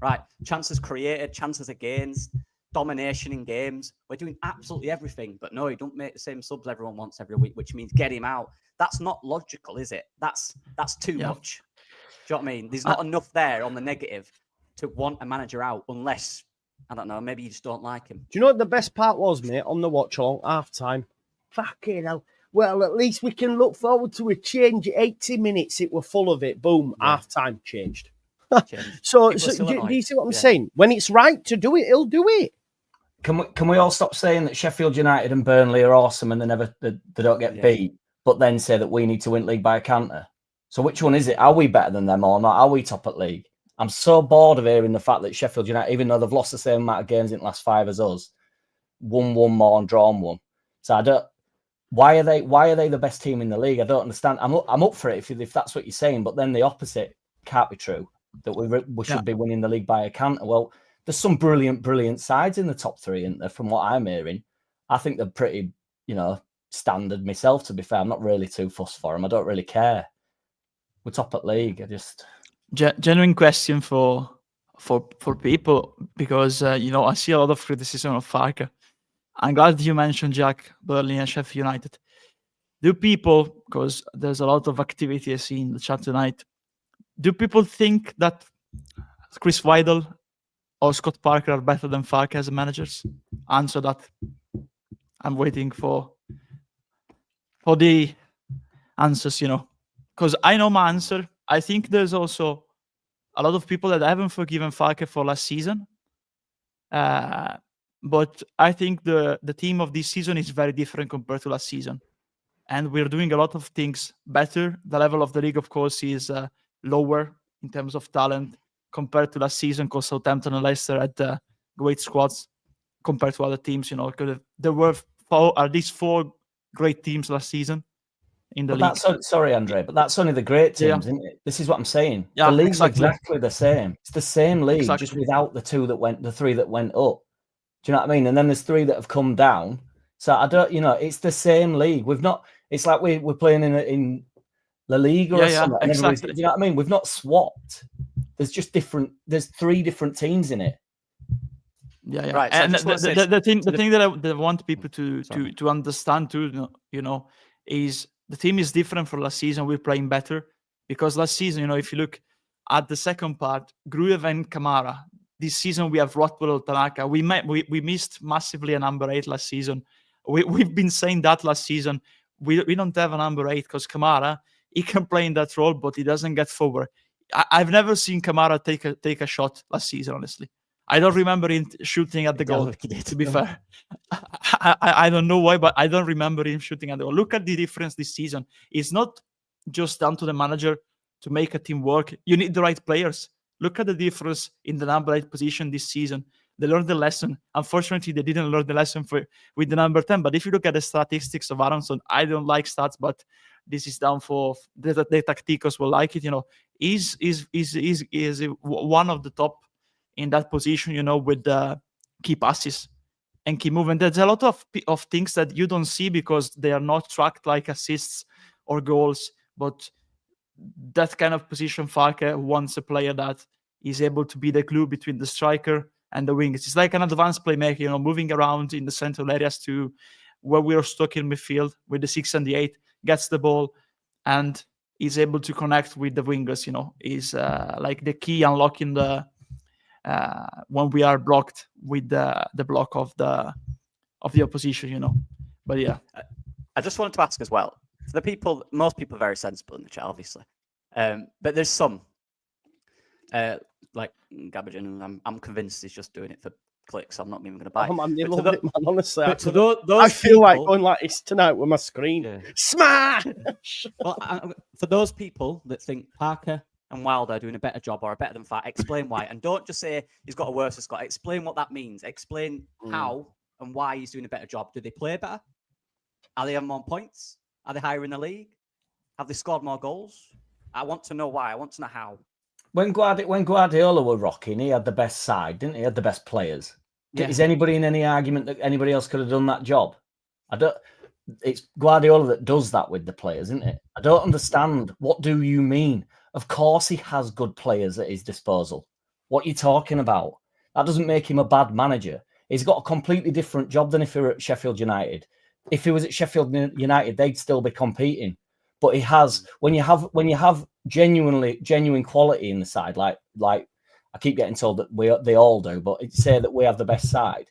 Right. Chances created, chances against, domination in games. We're doing absolutely everything. But no, you don't make the same subs everyone wants every week, which means get him out. That's not logical, is it? That's too much. Do you know what I mean? There's not enough there on the negative to want a manager out unless, I don't know, maybe you just don't like him. Do you know what the best part was, mate, on the watch along, half time? Fucking hell. Well, at least we can look forward to a change. 80 minutes, it were full of it. Boom, half time changed. So do you see what I'm saying? When it's right to do it, he'll do it. Can we all stop saying that Sheffield United and Burnley are awesome and they don't get beat, but then say that we need to win league by a canter? So which one is it? Are we better than them or not? Are we top at league? I'm so bored of hearing the fact that Sheffield United, even though they've lost the same amount of games in the last 5 as us, won one more and drawn one. So I don't. Why are they the best team in the league? I don't understand. I'm up for it if that's what you're saying, but then the opposite can't be true. That we should be winning the league by a canter. Well, there's some brilliant sides in the top 3, isn't there? From what I'm hearing, I think they're pretty, standard myself. To be fair, I'm not really too fussed for them. I don't really care. We're top at league. I just genuine question for people because I see a lot of criticism of Farke. I'm glad you mentioned Jack, Burnley and Sheffield United. Do people, because there's a lot of activity I see in the chat tonight, do people think that Chris Weidel or Scott Parker are better than Farke as managers? Answer that. I'm waiting for the answers, because I know my answer. I think there's also a lot of people that haven't forgiven Farke for last season. But I think the team of this season is very different compared to last season. And we're doing a lot of things better. The level of the league, of course, is lower in terms of talent compared to last season, because Southampton and Leicester had great squads compared to other teams. There were at least 4 great teams last season in the league. Sorry, Andre, but that's only the great teams, isn't it? This is what I'm saying. Yeah, the league's exactly the same. It's the same league, just without the 3 that went up. Do you know what I mean? And then there's 3 that have come down. So I don't, it's the same league. We've not. It's like we're playing in La Liga or something. And do you know what I mean? We've not swapped. There's just different. There's 3 different teams in it. Yeah. Right. And the thing that I want people to understand too, is the team is different from last season. We're playing better because last season, if you look at the second part, Gruev and Kamara. This season we have Rothwell, Tanaka. We missed massively a number 8 last season. We've been saying that last season. We don't have a number 8 because Kamara, he can play in that role, but he doesn't get forward. I've never seen Kamara take a shot last season, honestly. I don't remember him shooting at the goal, to be fair. I don't know why, but I don't remember him shooting at the goal. Look at the difference this season. It's not just down to the manager to make a team work. You need the right players. Look at the difference in the number 8 position this season. They learned the lesson. Unfortunately, they didn't learn the lesson with the number 10. But if you look at the statistics of Aaronson, I don't like stats, but this is down for the tacticos will like it. Is one of the top in that position. With the key passes and key movement. There's a lot of things that you don't see because they are not tracked like assists or goals, but that kind of position, Farke wants a player that is able to be the glue between the striker and the wingers. It's like an advanced playmaker, moving around in the central areas to where we are stuck in midfield with the 6 and the 8, gets the ball and is able to connect with the wingers. Is like the key unlocking the when we are blocked with the block of the opposition. But yeah, I just wanted to ask as well. For the people, most people are very sensible in the chat, obviously. But there's some, like Gabajan, and I'm convinced he's just doing it for click, so I'm not even going to buy. Oh man, you But to love it, man. Honestly, but to those I feel like people- going like this tonight with my screen. Yeah. Smash! Well, for those people that think Parker and Wilder are doing a better job or are better than Farke, explain why. And don't just say he's got a worse squad. Explain what that means. Explain how and why he's doing a better job. Do they play better? Are they on more points? Are they higher in the league? Have they scored more goals? I want to know why. I want to know how. When Guardiola were rocking, he had the best side, didn't he? He had the best players. Yeah. Is anybody in any argument that anybody else could have done that job? It's Guardiola that does that with the players, isn't it? I don't understand. What do you mean? Of course he has good players at his disposal. What are you talking about? That doesn't make him a bad manager. He's got a completely different job than if he were at Sheffield United. If he was at Sheffield United, they'd still be competing. But he has, when you have genuine quality in the side, like I keep getting told that they all do, but say that we have the best side.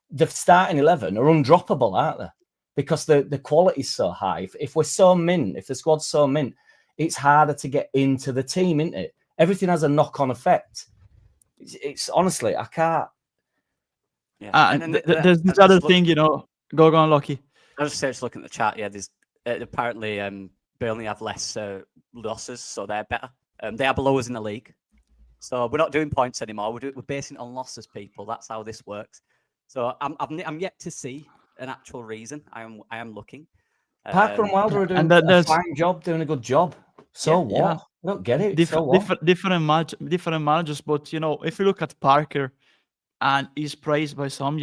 The starting 11 are undroppable, aren't they? Because the quality's so high. If we're so mint, if the squad's so mint, it's harder to get into the team, isn't it? Everything has a knock-on effect. It's honestly, I can't. Yeah. There's this other thing, go on, Lockie. I was just looking at the chat. Yeah, there's apparently Burnley have less losses, so they're better. They are below us in the league, so we're not doing points anymore. We're basing it on losses, people. That's how this works. So I'm yet to see an actual reason. I am looking. Parker and Wilder are doing a fine job, doing a good job. So what? Yeah. I don't get it. Different managers, but if you look at Parker, and he's praised by some,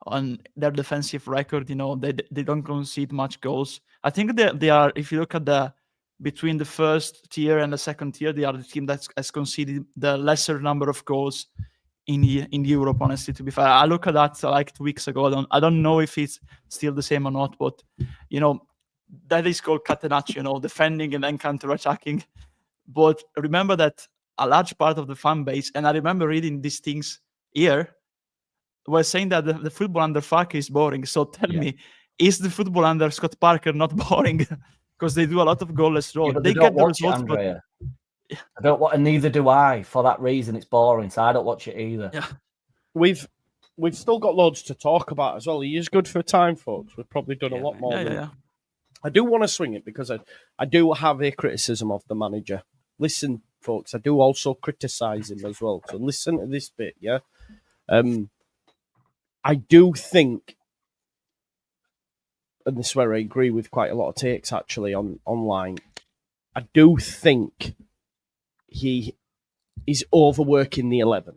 on their defensive record, they don't concede much goals. I think they are, if you look at between the first tier and the second tier, they are the team that has conceded the lesser number of goals in Europe, honestly, to be fair. I look at that like 2 weeks ago. I don't know if it's still the same or not, but, that is called catenaccio, defending and then counter-attacking. But remember that a large part of the fan base, and I remember reading these things here, was saying that the football under Farke is boring. So tell me, is the football under Scott Parker not boring? Because they do a lot of goalless draws. Yeah, they get the results, Andrea. I don't want, and neither do I. For that reason, it's boring. So I don't watch it either. Yeah, We've still got loads to talk about as well. He is good for time, folks. We've probably done a lot more. Yeah. I do want to swing it because I do have a criticism of the manager. Listen, folks, I do also criticise him as well. So listen to this bit, yeah? I do think, and this is where I agree with quite a lot of takes actually online, I do think he is overworking the 11.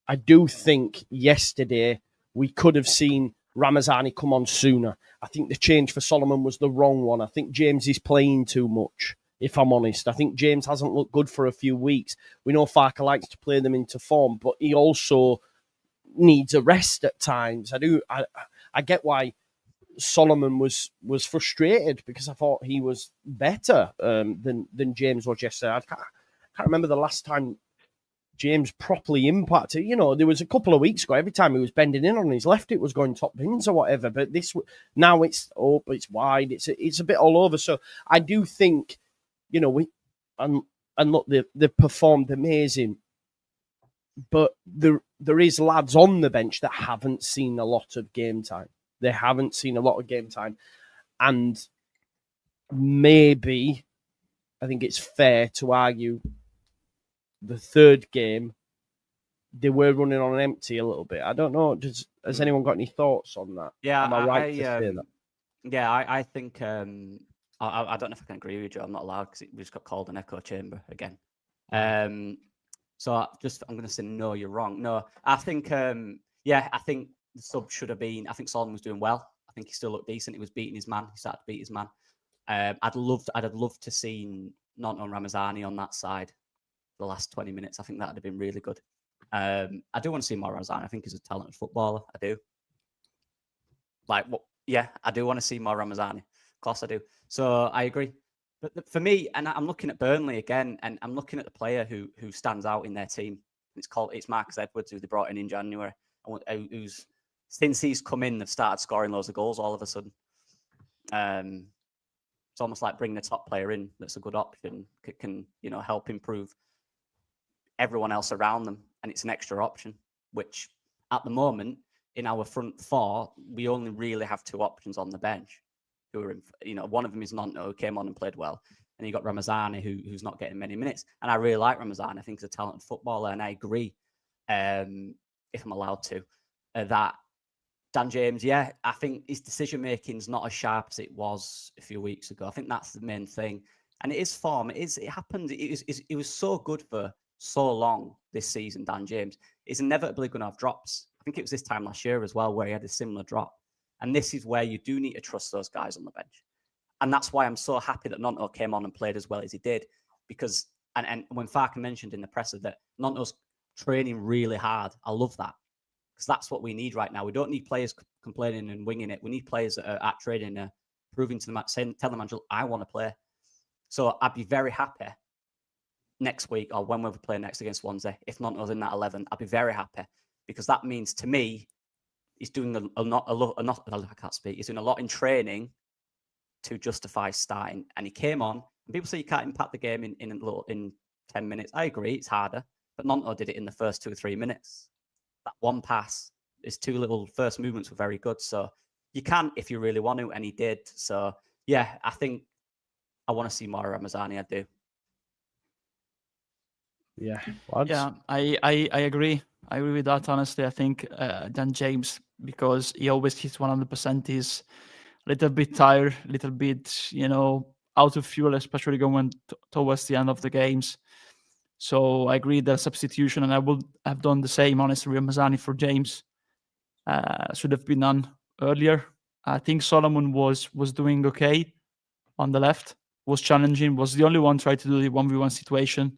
I do think yesterday we could have seen Ramazani come on sooner. I think the change for Solomon was the wrong one. I think James is playing too much, if I'm honest. I think James hasn't looked good for a few weeks. We know Farke likes to play them into form, but he also needs a rest at times. I get why Solomon was frustrated, because I thought he was better than James was yesterday. I can't remember the last time James properly impacted. There was a couple of weeks ago, every time he was bending in on his left, it was going top bins or whatever. But now it's up, it's wide, it's a bit all over. So I do think, look, they've performed amazing, but there is lads on the bench that haven't seen a lot of game time. They haven't seen a lot of game time, and maybe I think it's fair to argue the third game, they were running on empty a little bit. I don't know. Has anyone got any thoughts on that? Yeah, Am I right to say that? Yeah, I think I don't know if I can agree with you. I'm not allowed because we just got called an echo chamber again. So I'm going to say no. You're wrong. No, I think I think the sub should have been. I think Solomon was doing well. I think he still looked decent. He was beating his man. He started to beat his man. I'd have loved to see Gnonto and Ramazani on that side the last 20 minutes. I think that would have been really good. I do want to see more Ramazani. I think he's a talented footballer. I do. I do want to see more Ramazani. Of course I do. So I agree. But for me, and I'm looking at Burnley again, and I'm looking at the player who stands out in their team. It's Marcus Edwards, who they brought in January, who's, since he's come in, they've started scoring loads of goals all of a sudden. It's almost like bringing a top player in that's a good option, can help improve everyone else around them, and it's an extra option. which at the moment in our front four, we only really have 2 options on the bench. Who are, one of them is Gnonto, who came on and played well, and you got Ramazani, who's not getting many minutes. And I really like Ramazani. I think he's a talented footballer, and I agree, if I'm allowed to, that Dan James, I think his decision making is not as sharp as it was a few weeks ago. I think that's the main thing. And it is form. It happened. It was so good for so long this season, Dan James. He's inevitably going to have drops. I think it was this time last year as well where he had a similar drop. And this is where you do need to trust those guys on the bench. And that's why I'm so happy that Gnonto came on and played as well as he did. Because, and when Farke mentioned in the presser that Gnonto's training really hard, I love that. Because that's what we need right now. We don't need players complaining and winging it. We need players that are at training, proving to them, saying, tell them, Angel, I want to play. So I'd be very happy next week or when we play next against Swansea, if Gnonto's in that 11, I'd be very happy because that means to me, he's doing a lot. I can't speak. He's doing a lot in training to justify starting. And he came on. And people say you can't impact the game in 10 minutes. I agree, it's harder. But Gnonto did it in the first 2 or 3 minutes. That one pass, his 2 little first movements were very good. So you can if you really want to, and he did. So yeah, I think I want to see more Ramazani. I do. Yeah, lads. Yeah, I agree. I agree with that. Honestly, I think Dan James, because he always hits 100%, is a little bit tired, a little bit, out of fuel, especially going towards the end of the games. So I agree that substitution, and I would have done the same, honestly, with Ramazani for James. Should have been done earlier. I think Solomon was doing okay on the left, was challenging, was the only one trying to do the 1v1 situation.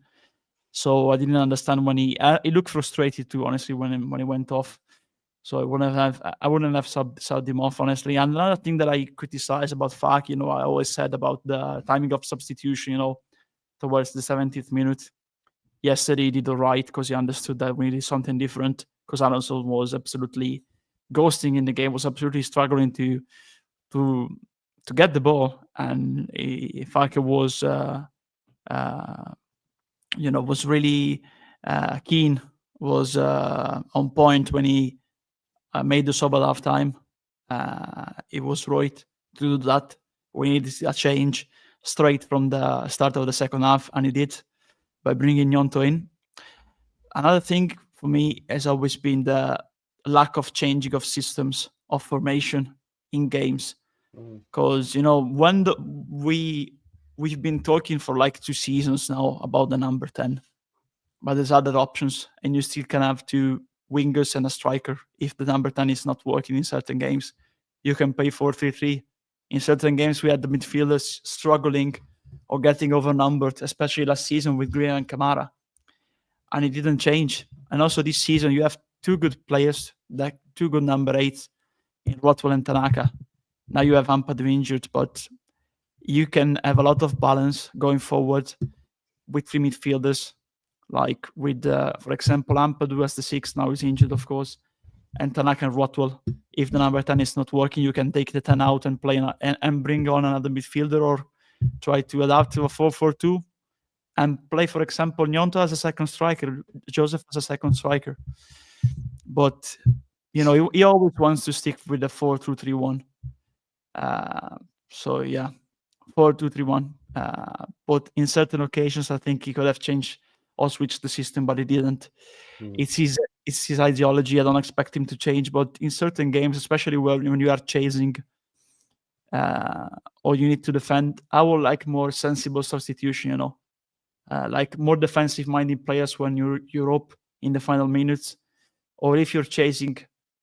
So I didn't understand when he looked frustrated too, honestly, when he went off. So I wouldn't have subbed him off, honestly. And another thing that I criticize about Farke, I always said about the timing of substitution, towards the 70th minute. Yesterday he did all right because he understood that we needed something different because Aaronson was absolutely ghosting in the game, was absolutely struggling to get the ball. And Farke was was really keen, was on point when he made the sub at halftime. It was right to do that. We needed a change straight from the start of the second half, and he did by bringing Gnonto in. Another thing for me has always been the lack of changing of systems of formation in games. Because, when we've been talking for like 2 seasons now about the number 10, but there's other options, and you still can have 2 wingers and a striker. If the number 10 is not working in certain games, you can play 4-3-3. In certain games, we had the midfielders struggling or getting overnumbered, especially last season with Greer and Kamara, and it didn't change. And also this season, you have 2 good players, 2 good number 8s in Rothwell and Tanaka. Now you have Ampadu injured, but you can have a lot of balance going forward with 3 midfielders, like with, for example, Ampadu as the 6, now he's injured, of course, and Tanaka and Rothwell. If the number 10 is not working, you can take the 10 out and play and bring on another midfielder, or try to adapt to a 4-4-2 and play, for example, Gnonto as a second striker, Joseph as a second striker. But, he always wants to stick with the 4-2-3-1. So, yeah. 4-2-3-1. But in certain occasions, I think he could have changed or switched the system, but he didn't. It's his ideology. I don't expect him to change. But in certain games, especially when you are chasing or you need to defend, I would like more sensible substitution, like more defensive-minded players when you're up in the final minutes. Or if you're chasing,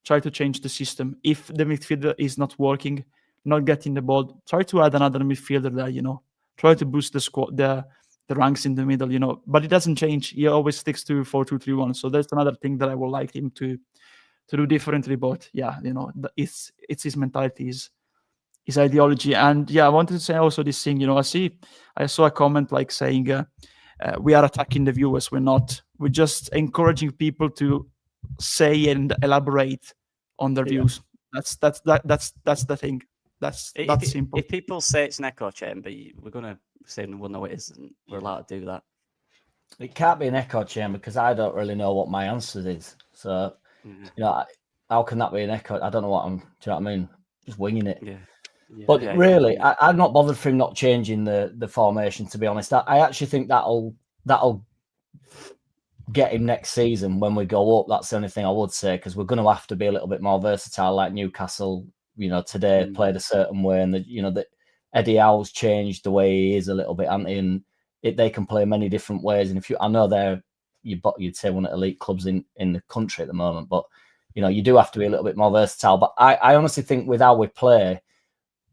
try to change the system. If the midfielder is not working, not getting the ball, try to add another midfielder there, try to boost the squad, the ranks in the middle, but it doesn't change. He always sticks to 4-2-3-1. So that's another thing that I would like him to do differently. But yeah, it's his mentality, his ideology. And yeah, I wanted to say also this thing, I saw a comment like saying, we are attacking the viewers. We're not. We're just encouraging people to say and elaborate on their views. That's the thing. That's simple. If people say it's an echo chamber, we're going to say we'll know it isn't. We're allowed to do that. It can't be an echo chamber because I don't really know what my answer is. So how can that be an echo? I don't know what do you know what I mean? Just winging it. Yeah. But Yeah, really, I'm not bothered for him not changing the formation, to be honest. I actually think that'll get him next season when we go up. That's the only thing I would say, because we're going to have to be a little bit more versatile, like Newcastle, today played a certain way, and that Eddie Howe's changed the way he is a little bit, hasn't he? And they can play many different ways. And I know you'd say one of the elite clubs in the country at the moment, but you do have to be a little bit more versatile. But I honestly think with how we play,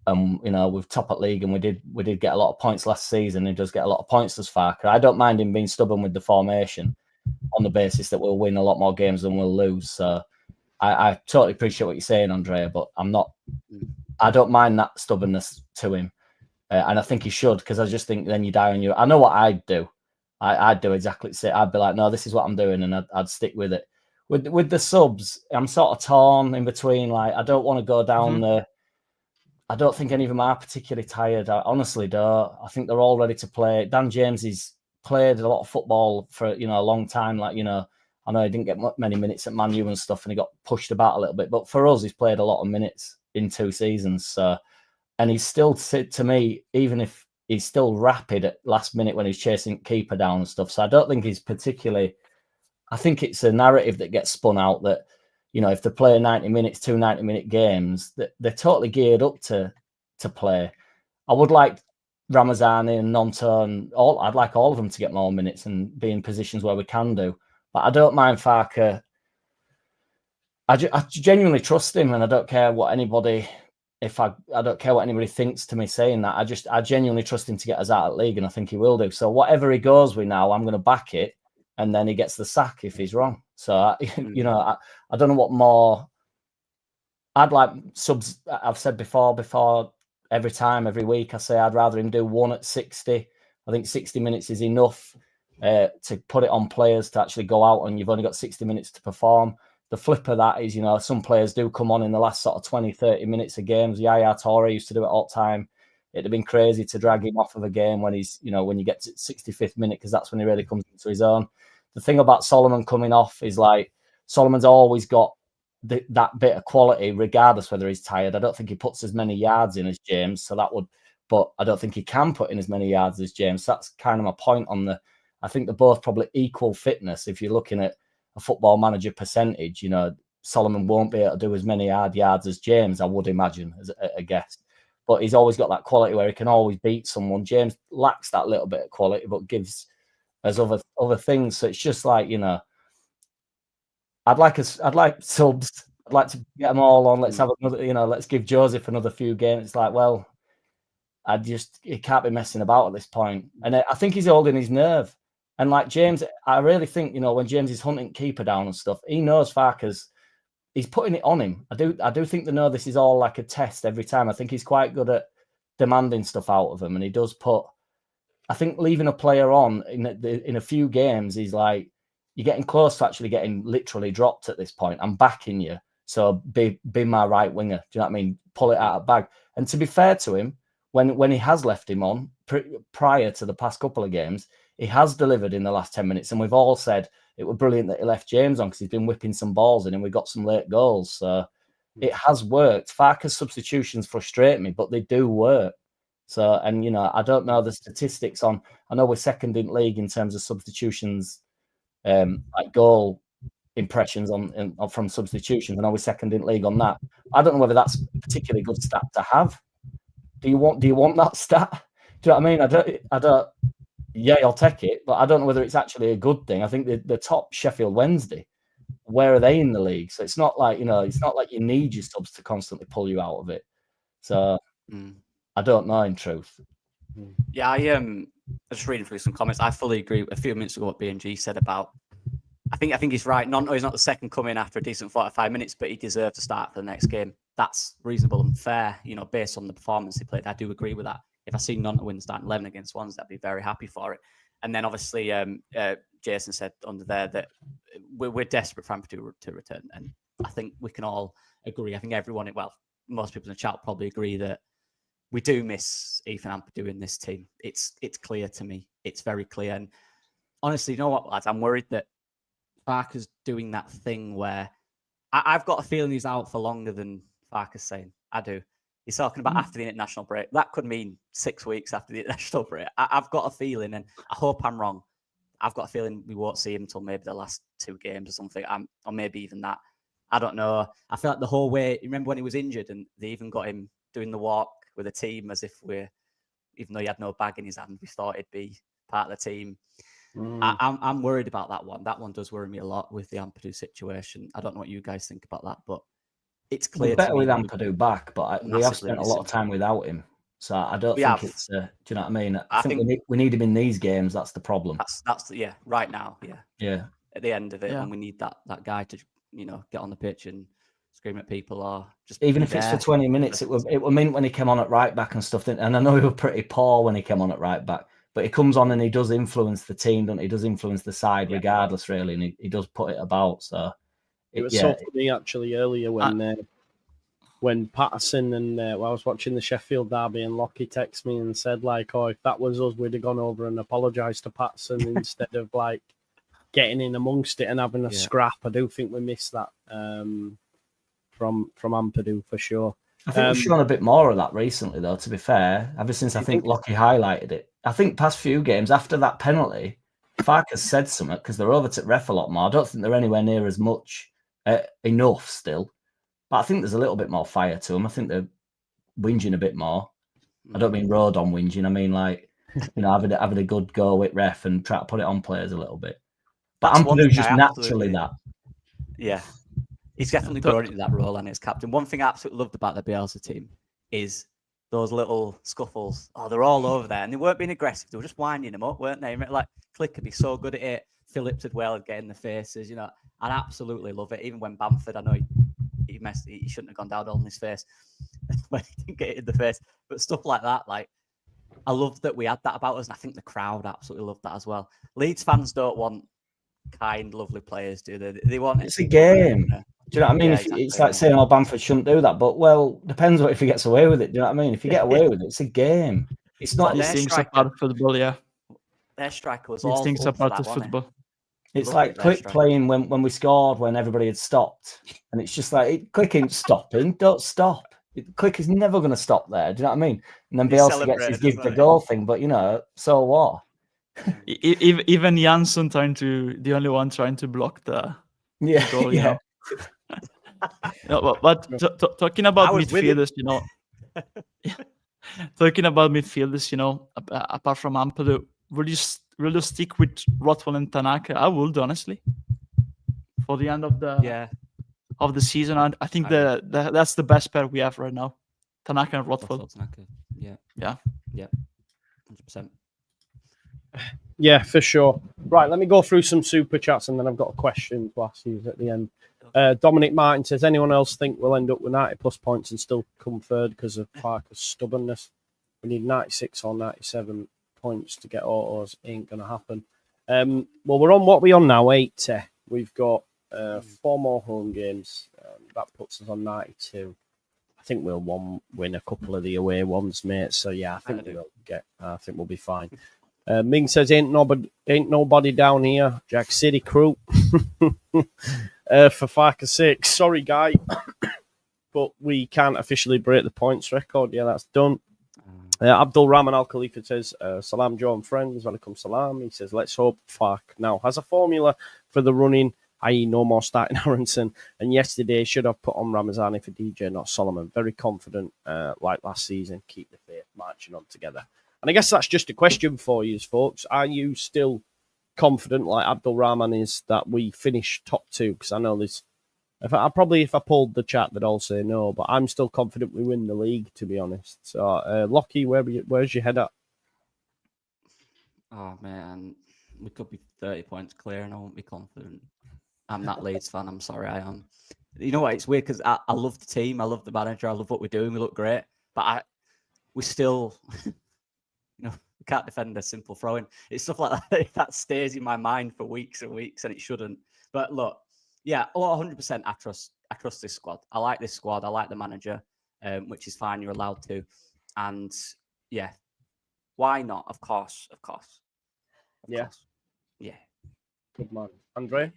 we've top at league, and we did get a lot of points last season. He does get a lot of points as Farke. I don't mind him being stubborn with the formation on the basis that we'll win a lot more games than we'll lose. So I totally appreciate what you're saying, Andrea, but I don't mind that stubbornness to him. And I think he should, because I just think then you die on you. I know what I'd do. I'd do exactly the same. I'd be like, no, this is what I'm doing, and I'd stick with it. With the subs, I'm sort of torn in between. Like, I don't want to go down I don't think any of them are particularly tired. I honestly don't. I think they're all ready to play. Dan James has played a lot of football for a long time. Like, I know he didn't get many minutes at Man U and stuff, and he got pushed about a little bit. But for us, he's played a lot of minutes in 2 seasons. So, and he's still, to me, even if he's still rapid at last minute when he's chasing keeper down and stuff. So I don't think he's particularly. I think it's a narrative that gets spun out that, if they play 90 minutes, 2 90-minute games, that they're totally geared up to play. I would like Ramazani and Gnonto and I'd like all of them to get more minutes and be in positions where we can do. But I don't mind Farke. I genuinely trust him, and I don't care what anybody. I don't care what anybody thinks to me saying that. I genuinely trust him to get us out of the league, and I think he will do. So whatever he goes with now, I'm going to back it, and then he gets the sack if he's wrong. So I don't know what more. I'd like subs. I've said before every week I say I'd rather him do 1 at 60. I think 60 minutes is enough to put it on players to actually go out, and you've only got 60 minutes to perform. The flip of that is, some players do come on in the last sort of 20, 30 minutes of games. Yaya Toure used to do it all the time. It'd have been crazy to drag him off of a game when he's, when you get to 65th minute, because that's when he really comes into his own. The thing about Solomon coming off is, like, Solomon's always got that bit of quality, regardless whether he's tired. I don't think he puts as many yards in as James, but I don't think he can put in as many yards as James. That's kind of my point on I think they're both probably equal fitness. If you're looking at a Football Manager percentage, Solomon won't be able to do as many hard yards as James, I would imagine, as a guess. But he's always got that quality where he can always beat someone. James lacks that little bit of quality, but gives us other things. So it's just like, I'd like subs. I'd like to get them all on. Let's have another, let's give Joseph another few games. It's like, well, he can't be messing about at this point. And I think he's holding his nerve. And like James, I really think, when James is hunting keeper down and stuff, he knows Farke's, he's putting it on him. I do think they know this is all like a test every time. I think he's quite good at demanding stuff out of him. And he does I think leaving a player on in a few games, he's like, you're getting close to actually getting literally dropped at this point. I'm backing you. So be my right winger. Do you know what I mean? Pull it out of the bag. And to be fair to him, when he has left him on prior to the past couple of games, he has delivered in the last 10 minutes. And we've all said it was brilliant that he left James on, because he's been whipping some balls in and we got some late goals. So it has worked. Farke's substitutions frustrate me, but they do work. So, and, I don't know the statistics on, I know we're second in league in terms of substitutions, like goal impressions from substitutions. I know we're second in league on that. I don't know whether that's a particularly good stat to have. Do you want that stat? Do you know what I mean? I don't. Yeah, I'll take it, but I don't know whether it's actually a good thing. I think the top Sheffield Wednesday, where are they in the league? So it's not like, it's not like you need your subs to constantly pull you out of it. So I don't know, in truth. Yeah, I just reading through some comments. I fully agree a few minutes ago what BNG said about. I think he's right. Gnonto is not the second coming after a decent 45 minutes, but he deserved to start for the next game. That's reasonable and fair, based on the performance he played. I do agree with that. If I see Gnonto win starting 11 against Swans, I'd be very happy for it. And then obviously Jason said under there that we're desperate for Ampadu to return. And I think we can all agree. I think most people in the chat probably agree that we do miss Ethan Ampadu in this team. It's clear to me. It's very clear. And honestly, you know what, lads? I'm worried that Farke's doing that thing where I've got a feeling he's out for longer than Farke's saying. I do. He's talking about after the international break. That could mean 6 weeks after the international break. I've got a feeling, and I hope I'm wrong. I've got a feeling we won't see him until maybe the last 2 games or something, or maybe even that. I don't know. I feel like the whole way, remember when he was injured and they even got him doing the walk with the team as if even though he had no bag in his hand, we thought he'd be part of the team. I'm worried about that one. That one does worry me a lot with the Ampadu situation. I don't know what you guys think about that, but it's clear. Better with Ampadu back, but we have spent a lot of time without him, so I don't think it's. Do you know what I mean? I think we need him in these games. That's the problem. That's right now. Yeah. At the end of it, when we need that guy to get on the pitch and scream at people, or just even if it's for 20 minutes, it will mean when he came on at right back and stuff. And I know he was pretty poor when he came on at right back. But he comes on and he does influence the team, doesn't he? He does influence the side regardless, really, and he does put it about. So it was so funny actually earlier when Patterson and I was watching the Sheffield derby and Lockie texted me and said like, "Oh, if that was us, we'd have gone over and apologised to Patterson instead of like getting in amongst it and having a scrap." I do think we missed that from Ampadu for sure. I think we've shown a bit more of that recently, though, to be fair, ever since I think Lockie highlighted it. I think past few games, after that penalty, Farke has said something because they're over to ref a lot more. I don't think they're anywhere near as much, enough still. But I think there's a little bit more fire to them. I think they're whinging a bit more. I don't mean road on whinging. I mean, like, having a good go with ref and try to put it on players a little bit. But Ampadu's just naturally that. Yeah. He's definitely grown into that role and his captain. One thing I absolutely loved about the Bielsa team is those little scuffles. Oh, they're all over there. And they weren't being aggressive. They were just winding them up, weren't they? Like, Click could be so good at it. Phillips did well at getting the faces. I absolutely love it. Even when Bamford, I know he shouldn't have gone down on his face when he didn't get it in the face. But stuff like that, like, I love that we had that about us. And I think the crowd absolutely loved that as well. Leeds fans don't want kind, lovely players, do they? They want it's a game. Do you know what I mean? It's like saying, "Oh, Bamford shouldn't do that," but depends if he gets away with it. Do you know what I mean? If you get away with it, it's a game. It's not. These things are part of football, yeah. Their striker was These things are part of football. It's like Click playing when we scored when everybody had stopped, and it's just like Click ain't stopping. Don't stop. Click is never going to stop there. Do you know what I mean? And then Bielsa gets his give the goal thing, but so what? Even Aaronson the only one trying to block the goal. Yeah. No, but talking about midfielders, talking about midfielders, apart from Ampadu, will you stick with Rothwell and Tanaka? I would, honestly, for the end of the season. I think that's the best pair we have right now, Tanaka and Rothwell. Yeah, 100%. Yeah, for sure. Right, let me go through some super chats and then I've got a question to ask you at the end. Dominic Martin says, anyone else think we'll end up with 90+ points and still come third because of Farke's stubbornness? We need 96 or 97 points to get autos. Ain't going to happen. Well, we're on what we on now, 80. We've got 4 more home games. That puts us on 92. I think we'll win a couple of the away ones, mate. So, yeah, I think we'll be fine. Ming says, ain't nobody down here. Jack City crew. For Farke 6. Sorry, guy. But we can't officially break the points record. Yeah, that's done. Abdul Rahman Al Khalifa says, Salam, Joe and friends. Welcome, salam. He says, let's hope Farke now has a formula for the running, i.e. no more starting Aaronson. And yesterday should have put on Ramazani for DJ, not Solomon. Very confident, like last season. Keep the faith, marching on together. And I guess that's just a question for you, folks. Are you still confident, like Abdul Rahman is, that we finish top 2? Because I know there's... If I pulled the chat, they'd all say no. But I'm still confident we win the league, to be honest. So, Lockie, where's your head at? Oh, man. We could be 30 points clear and I won't be confident. I'm that Leeds fan. I'm sorry, I am. You know what? It's weird because I love the team. I love the manager. I love what we're doing. We look great. But we still... we can't defend a simple throw-in. It's stuff like that that stays in my mind for weeks and weeks, and it shouldn't. But look, yeah, 100%. I trust this squad. I like this squad. I like the manager, which is fine. You're allowed to, and yeah, why not? Of course. Yeah. Yeah. Good man, Andre.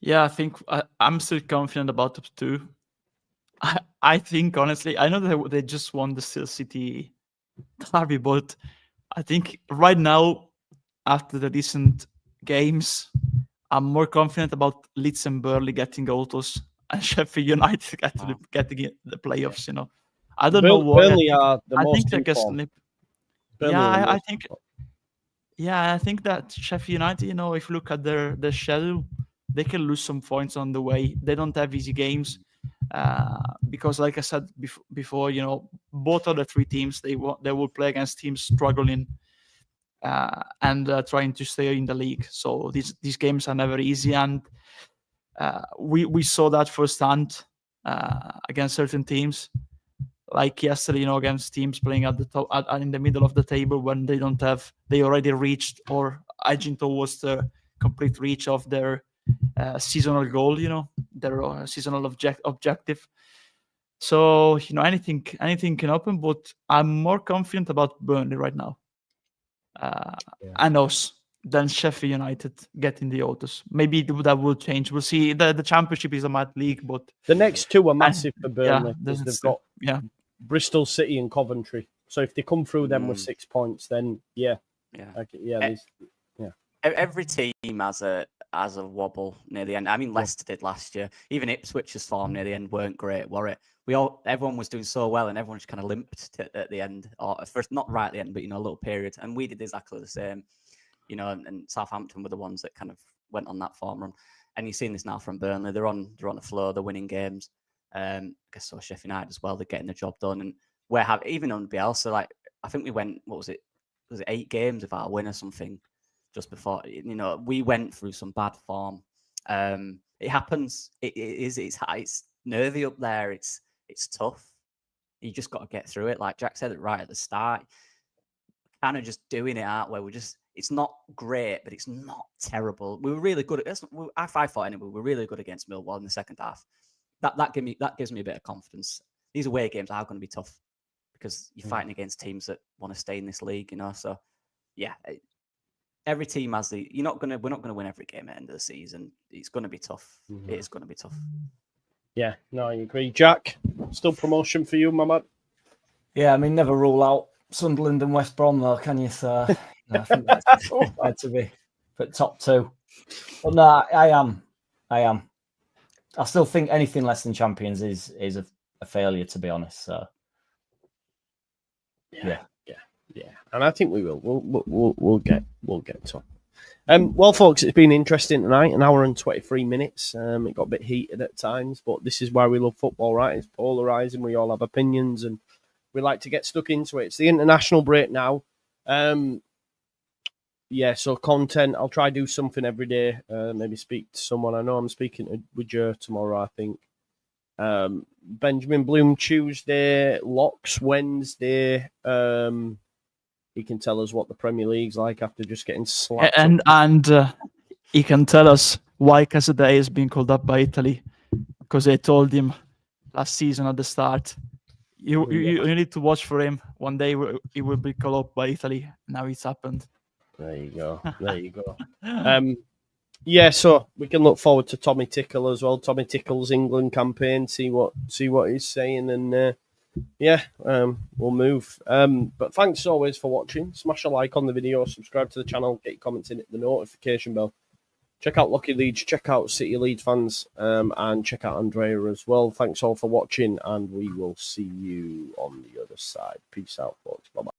Yeah, I think I'm still confident about top 2. I think, honestly, I know that they just won the Steel City derby, but I think right now, after the recent games, I'm more confident about Leeds and Burnley getting autos and Sheffield United getting the playoffs. You know, I don't know why. Burnley are the I most think they can informed. slip. Burnley Yeah, are the I most think. informed. Yeah, I think that Sheffield United, you know, if you look at their schedule, they can lose some points on the way. They don't have easy games because, like I said before, you know, both of the 3 teams they will play against teams struggling and trying to stay in the league. So these games are never easy, and we saw that firsthand against certain teams. Like yesterday, you know, against teams playing at the top, in the middle of the table when they already reached or edging towards the complete reach of their seasonal goal, you know, their seasonal objective. So, you know, anything can happen, but I'm more confident about Burnley right now. And us than Sheffield United getting the autos. Maybe that will change. We'll see. The championship is a mad league, but The next 2 are massive for Burnley. Yeah, They've got Bristol City and Coventry. So if they come through them with 6 points, then every team has a wobble near the end. I mean, Leicester did last year. Even Ipswich's form near the end weren't great, were it? Everyone was doing so well, and everyone just kind of limped at the end, or first not right at the end, but you know, a little period. And we did exactly the same. You know, and Southampton were the ones that kind of went on that form run. And you're seeing this now from Burnley. They're on a flow. They're winning games. I guess so. Sheffield United as well. They're getting the job done, and even on Bielsa, like I think we went. What was it? Was it 8 games without a win or something? Just before, you know, we went through some bad form. It happens. It's nervy up there. It's tough. You just got to get through it. Like Jack said it right at the start. Kind of just doing it out where it's not great, but it's not terrible. We were really good at. I thought anyway. We were really good against Millwall in the second half. That gives me a bit of confidence. These away games are going to be tough because you're fighting against teams that want to stay in this league, you know. So yeah, every team has we're not going to win every game at the end of the season. It's going to be tough. Mm-hmm. It is going to be tough. Yeah, no, I agree. Jack, still promotion for you, my man? Yeah, I mean, never rule out Sunderland and West Brom, though, can you? So I think that's fair to be at top 2. But no, I am. I still think anything less than champions is a failure, to be honest. So yeah. And I think we will. We'll get top. Well, folks, it's been interesting tonight. 1 hour and 23 minutes. It got a bit heated at times, but this is why we love football, right? It's polarizing. We all have opinions, and we like to get stuck into it. It's the international break now. So content. I'll try to do something every day. Maybe speak to someone. I know I'm speaking with Joe tomorrow, I think. Benjamin Bloom Tuesday. Locks Wednesday. He can tell us what the Premier League's like after just getting slapped. And he can tell us why Casadei is being called up by Italy, because they told him last season at the start, you need to watch for him. One day he will be called up by Italy. Now it's happened. There you go. So we can look forward to Tommy Tickle as well. Tommy Tickle's England campaign. See what he's saying, and we'll move. But thanks as always for watching. Smash a like on the video, subscribe to the channel, get your comments in, hit the notification bell. Check out Lucky Leeds, check out City Leeds fans, and check out Andrea as well. Thanks all for watching, and we will see you on the other side. Peace out, folks. Bye-bye.